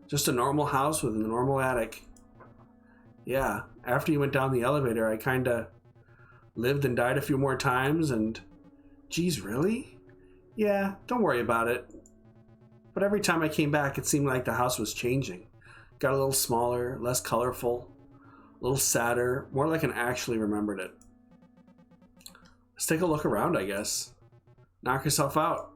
Just a normal house with a normal attic. Yeah, after you went down the elevator, I kinda lived and died a few more times and... Geez, really? Yeah, don't worry about it. But every time I came back, it seemed like the house was changing. Got a little smaller, less colorful, a little sadder, more like I actually remembered it. Let's take a look around, I guess. Knock yourself out.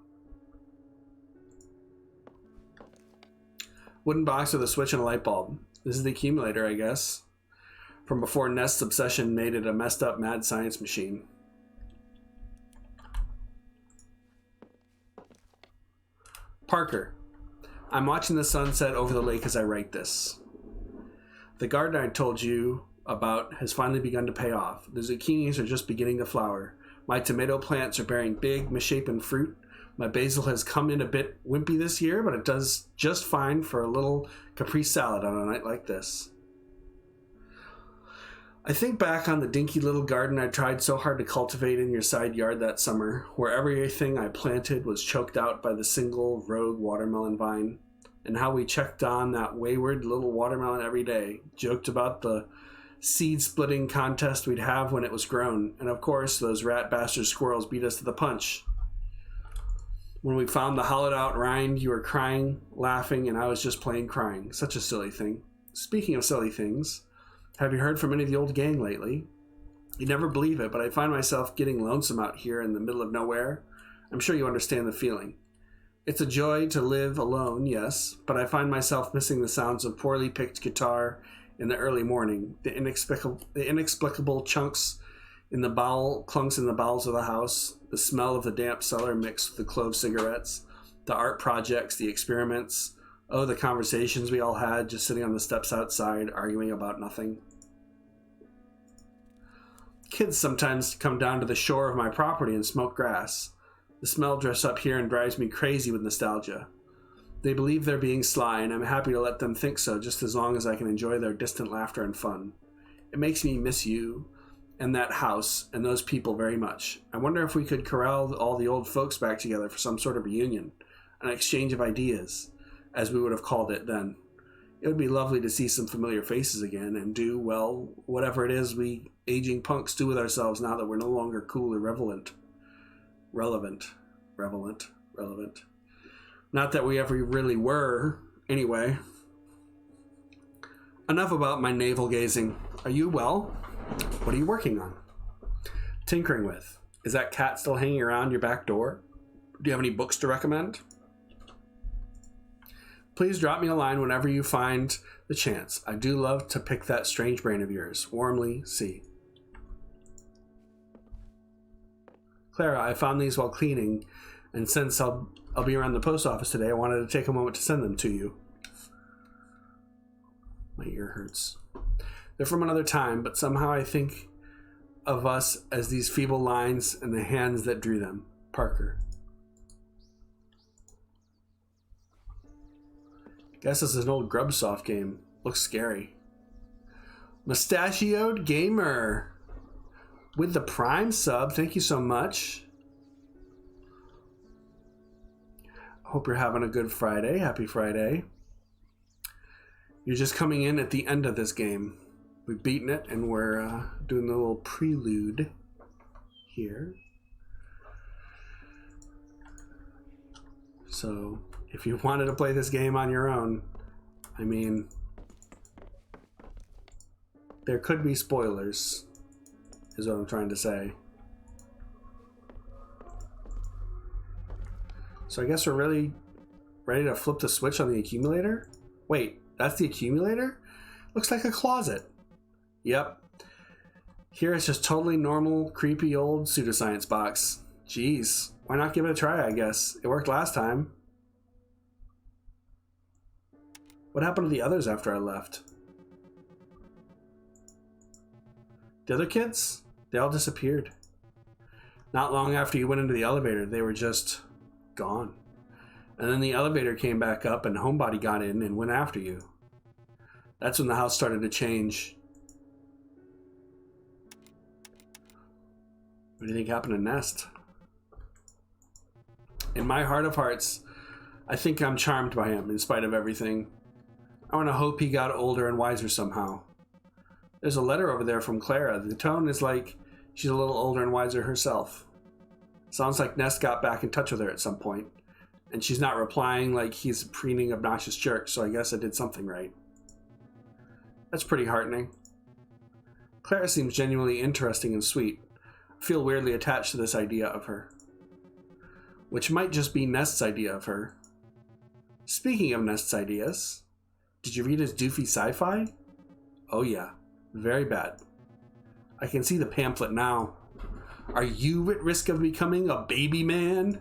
Wooden box with a switch and a light bulb. This is the accumulator, I guess. From before Nest's obsession made it a messed up mad science machine. Parker, I'm watching the sunset over the lake as I write this. The garden I told you about has finally begun to pay off. The zucchinis are just beginning to flower. My tomato plants are bearing big, misshapen fruit. My basil has come in a bit wimpy this year, but it does just fine for a little caprese salad on a night like this. I think back on the dinky little garden I tried so hard to cultivate in your side yard that summer, where everything I planted was choked out by the single rogue watermelon vine, and how we checked on that wayward little watermelon every day, joked about the seed-splitting contest we'd have when it was grown, and of course those rat bastard squirrels beat us to the punch. When we found the hollowed-out rind, you were crying, laughing, and I was just plain crying. Such a silly thing. Speaking of silly things... Have you heard from any of the old gang lately? You'd never believe it, but I find myself getting lonesome out here in the middle of nowhere. I'm sure you understand the feeling. It's a joy to live alone, yes, but I find myself missing the sounds of poorly picked guitar in the early morning, the inexplicable clunks in the bowels of the house, the smell of the damp cellar mixed with the clove cigarettes, the art projects, the experiments, oh, the conversations we all had just sitting on the steps outside, arguing about nothing. Kids sometimes come down to the shore of my property and smoke grass. The smell drifts up here and drives me crazy with nostalgia. They believe they're being sly, and I'm happy to let them think so just as long as I can enjoy their distant laughter and fun. It makes me miss you and that house and those people very much. I wonder if we could corral all the old folks back together for some sort of reunion. an exchange of ideas, as we would have called it then. It would be lovely to see some familiar faces again and do, well, whatever it is we aging punks do with ourselves now that we're no longer cool or relevant. Not that we ever really were, anyway. Enough about my navel gazing. Are you well? What are you working on? Tinkering with. Is that cat still hanging around your back door? Do you have any books to recommend? Please drop me a line whenever you find the chance. I do love to pick that strange brain of yours. Warmly, C. Clara, I found these while cleaning, and since I'll be around the post office today, I wanted to take a moment to send them to you. My ear hurts. They're from another time, but somehow I think of us as these feeble lines and the hands that drew them. Parker. Guess this is an old Grubsoft game. Looks scary. Mustachioed Gamer. With the Prime sub. Thank you so much. Hope you're having a good Friday. Happy Friday. You're just coming in at the end of this game. We've beaten it and we're doing the little prelude here. So if you wanted to play this game on your own, I mean, there could be spoilers, is what I'm trying to say. So I guess we're really ready to flip the switch on the accumulator? Wait, that's the accumulator? Looks like a closet. Yep. Here it's just totally normal, creepy old pseudoscience box. Jeez, why not give it a try, I guess? It worked last time. What happened to the others after I left? The other kids? They all disappeared. Not long after you went into the elevator, they were just gone. And then the elevator came back up and Homebody got in and went after you. That's when the house started to change. What do you think happened to Nest? In my heart of hearts, I think I'm charmed by him in spite of everything. I want to hope he got older and wiser somehow. There's a letter over there from Clara. The tone is like she's a little older and wiser herself. Sounds like Nest got back in touch with her at some point. And she's not replying like he's a preening, obnoxious jerk, so I guess I did something right. That's pretty heartening. Clara seems genuinely interesting and sweet. I feel weirdly attached to this idea of her. Which might just be Nest's idea of her. Speaking of Nest's ideas, did you read his doofy sci-fi? Oh yeah, very bad. I can see the pamphlet now. Are you at risk of becoming a baby man?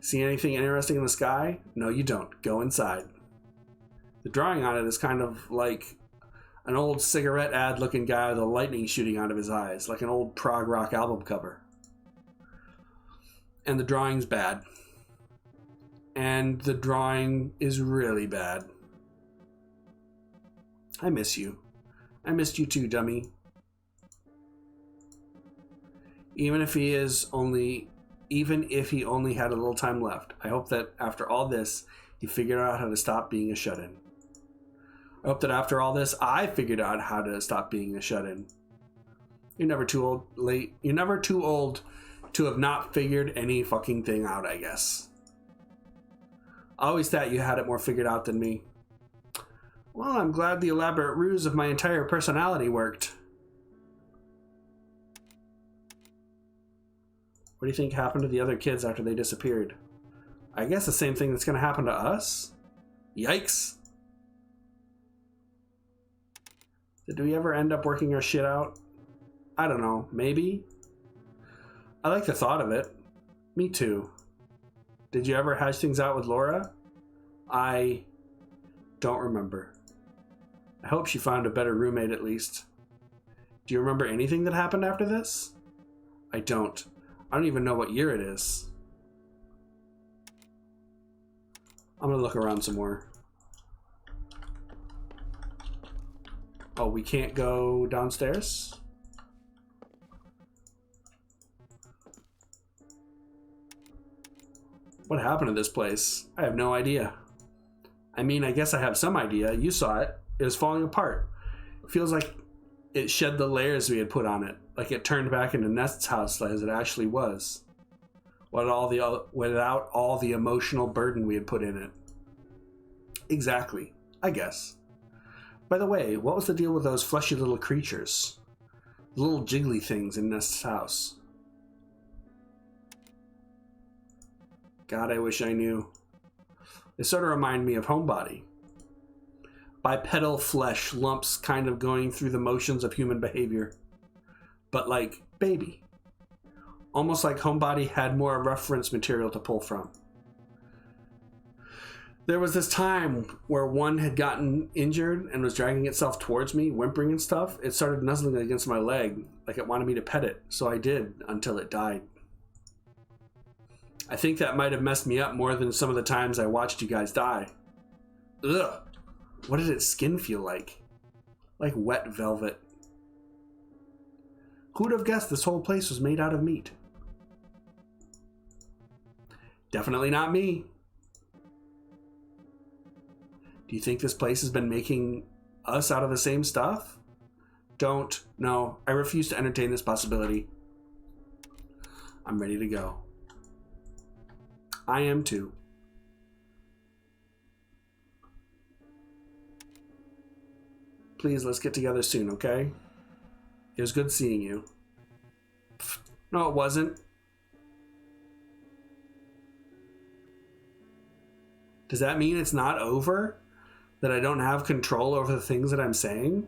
See anything interesting in the sky? No, you don't. Go inside. The drawing on it is kind of like an old cigarette ad looking guy with a lightning shooting out of his eyes, like an old prog rock album cover. And the drawing's bad. And the drawing is really bad. I miss you. I missed you too, dummy. Even if he only had a little time left, I hope that after all this, he figured out how to stop being a shut-in. I hope that after all this, I figured out how to stop being a shut-in. You're never too old to have not figured any fucking thing out, I guess. I always thought you had it more figured out than me. Well, I'm glad the elaborate ruse of my entire personality worked. What do you think happened to the other kids after they disappeared? I guess the same thing that's going to happen to us? Yikes. Did we ever end up working our shit out? I don't know, maybe? I like the thought of it. Me too. Did you ever hash things out with Laura? I don't remember. I hope she found a better roommate at least. Do you remember anything that happened after this? I don't. I don't even know what year it is. I'm gonna look around some more. Oh, we can't go downstairs? What happened to this place? I have no idea. I mean, I guess I have some idea. You saw it. It was falling apart. It feels like it shed the layers we had put on it. Like it turned back into Nest's house as it actually was. Without all the emotional burden we had put in it. Exactly. I guess. By the way, what was the deal with those fleshy little creatures? The little jiggly things in Nest's house. God, I wish I knew. They sort of remind me of Homebody. Bipedal flesh lumps kind of going through the motions of human behavior. But like baby. Almost like Homebody had more reference material to pull from. There was this time where one had gotten injured and was dragging itself towards me, whimpering and stuff. It started nuzzling against my leg, like it wanted me to pet it. So I did, until it died. I think that might have messed me up more than some of the times I watched you guys die. Ugh. What did its skin feel like? Like wet velvet. Who would have guessed this whole place was made out of meat? Definitely not me. Do you think this place has been making us out of the same stuff? No, I refuse to entertain this possibility. I'm ready to go. I am too. Please, let's get together soon, okay? It was good seeing you. No, it wasn't. Does that mean it's not over? That I don't have control over the things that I'm saying?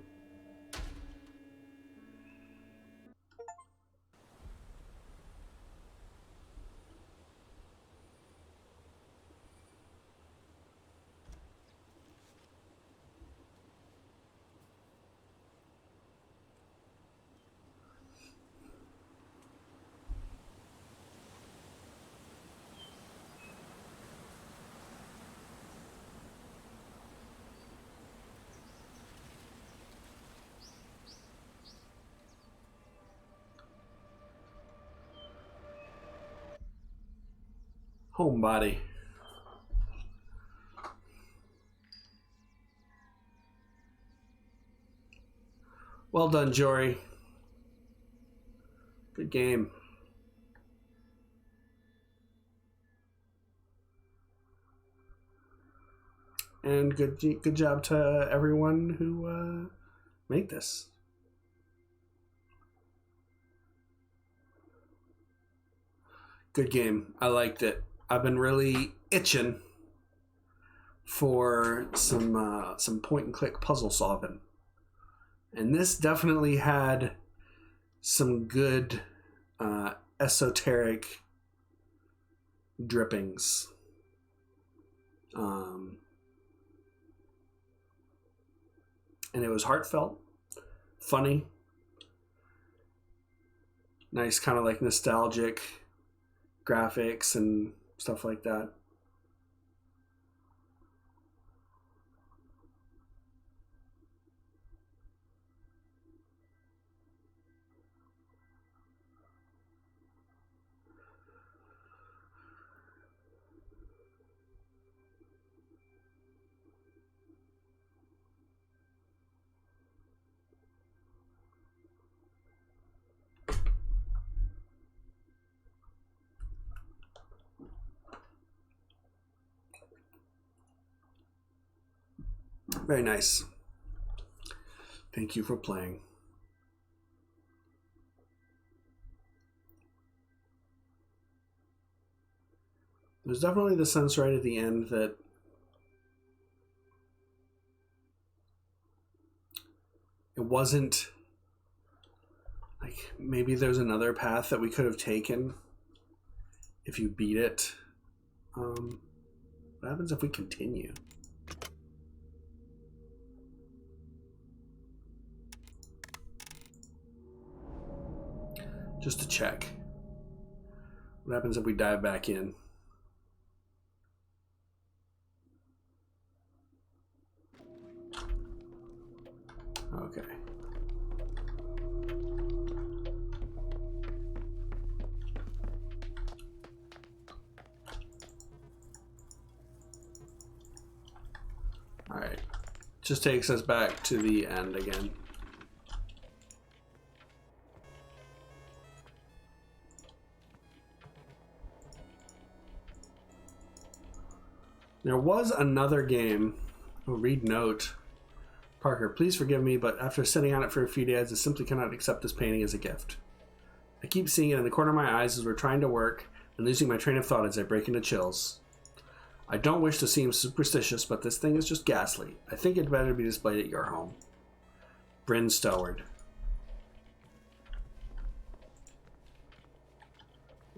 Homebody. Well done, Jory. Good game. And good job to everyone who made this. Good game. I liked it. I've been really itching for some point and click puzzle solving. And this definitely had some good esoteric drippings. And it was heartfelt, funny, nice kind of like nostalgic graphics and stuff like that. Very nice. Thank you for playing. There's definitely the sense right at the end that it wasn't like maybe there's another path that we could have taken if you beat it. What happens if we continue? Just to check. What happens if we dive back in? Okay. Alright. Just takes us back to the end again. There was another game. Oh, read note. Parker, please forgive me, but after sitting on it for a few days, I simply cannot accept this painting as a gift. I keep seeing it in the corner of my eyes as we're trying to work and losing my train of thought as I break into chills. I don't wish to seem superstitious, but this thing is just ghastly. I think it better be displayed at your home. Bryn Stoward.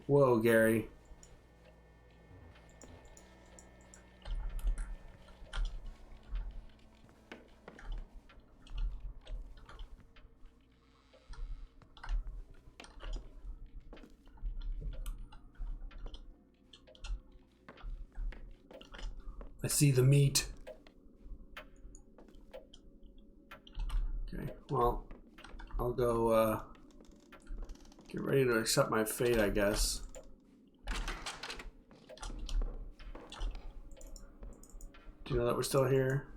Whoa, Gary. I see the meat. Okay, well, I'll go get ready to accept my fate, I guess. Do you know that we're still here?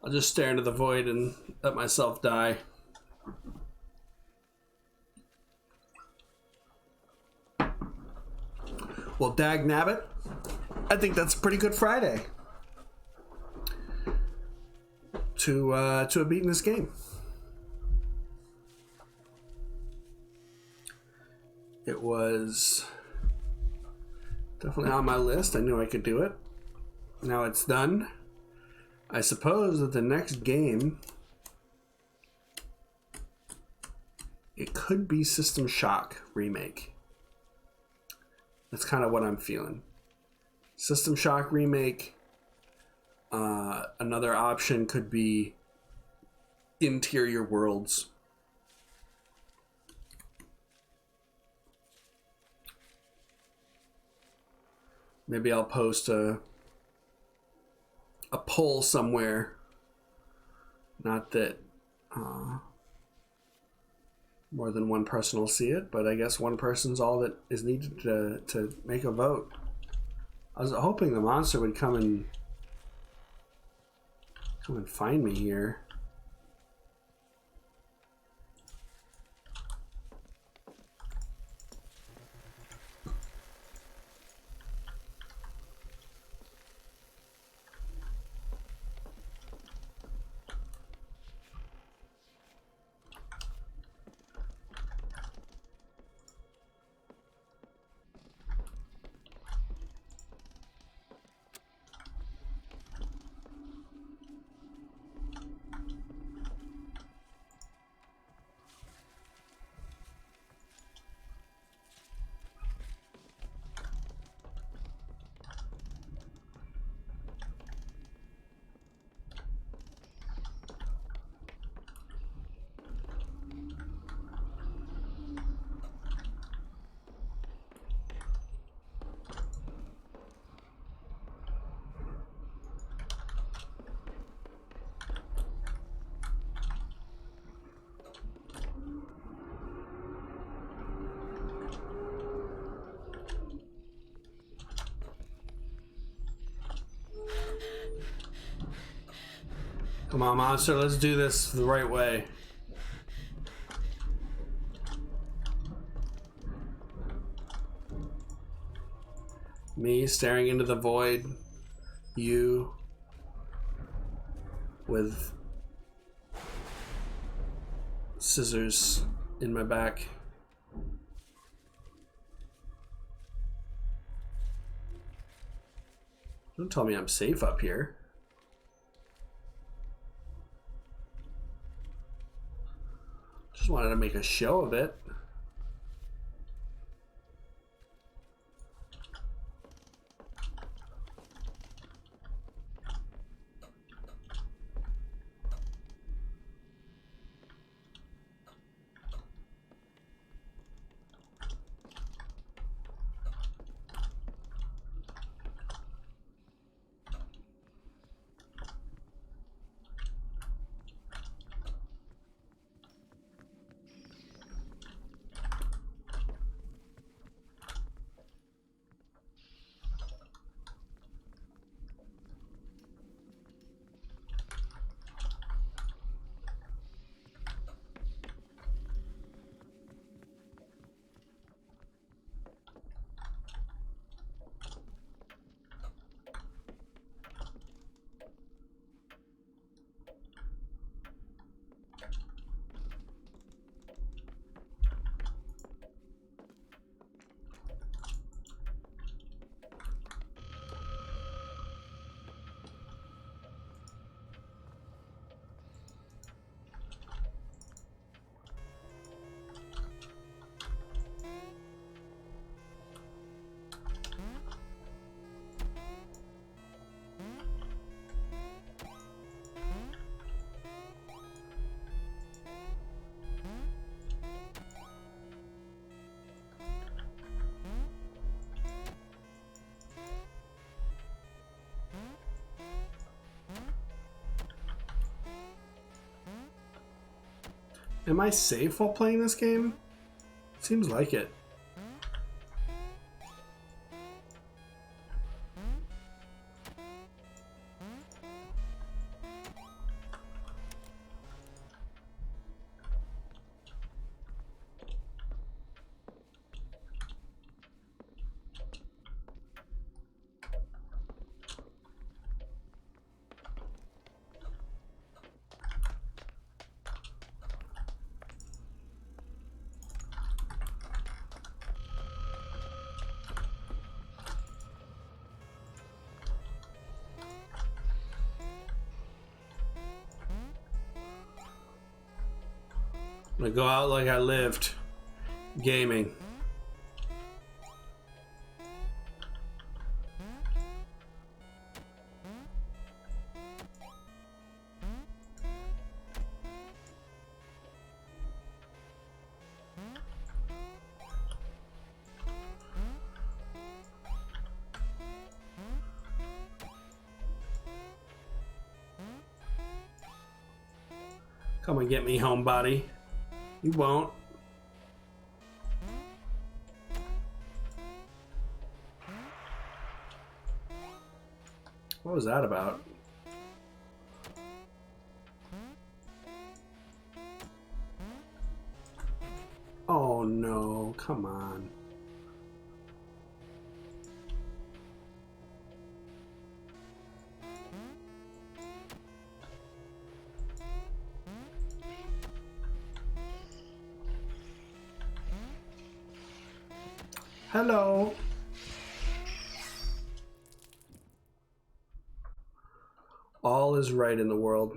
I'll just stare into the void and let myself die. Well, dag nabbit, I think that's a pretty good Friday to have beaten this game. It was definitely on my list. I knew I could do it. Now it's done. I suppose that the next game, it could be System Shock Remake. That's kind of what I'm feeling. System Shock Remake. Another option could be Interior Worlds. Maybe I'll post a poll somewhere. Not that more than one person will see it, but I guess one person's all that is needed to make a vote. I was hoping the monster would come and find me here. Come on, monster, let's do this the right way. Me staring into the void. You with scissors in my back. Don't tell me I'm safe up here. Just wanted to make a show of it. Am I safe while playing this game? Seems like it. I'm gonna go out like I lived. Gaming. Come and get me, Homebody. You won't. What was that about? Oh no, come on. Hello. All is right in the world.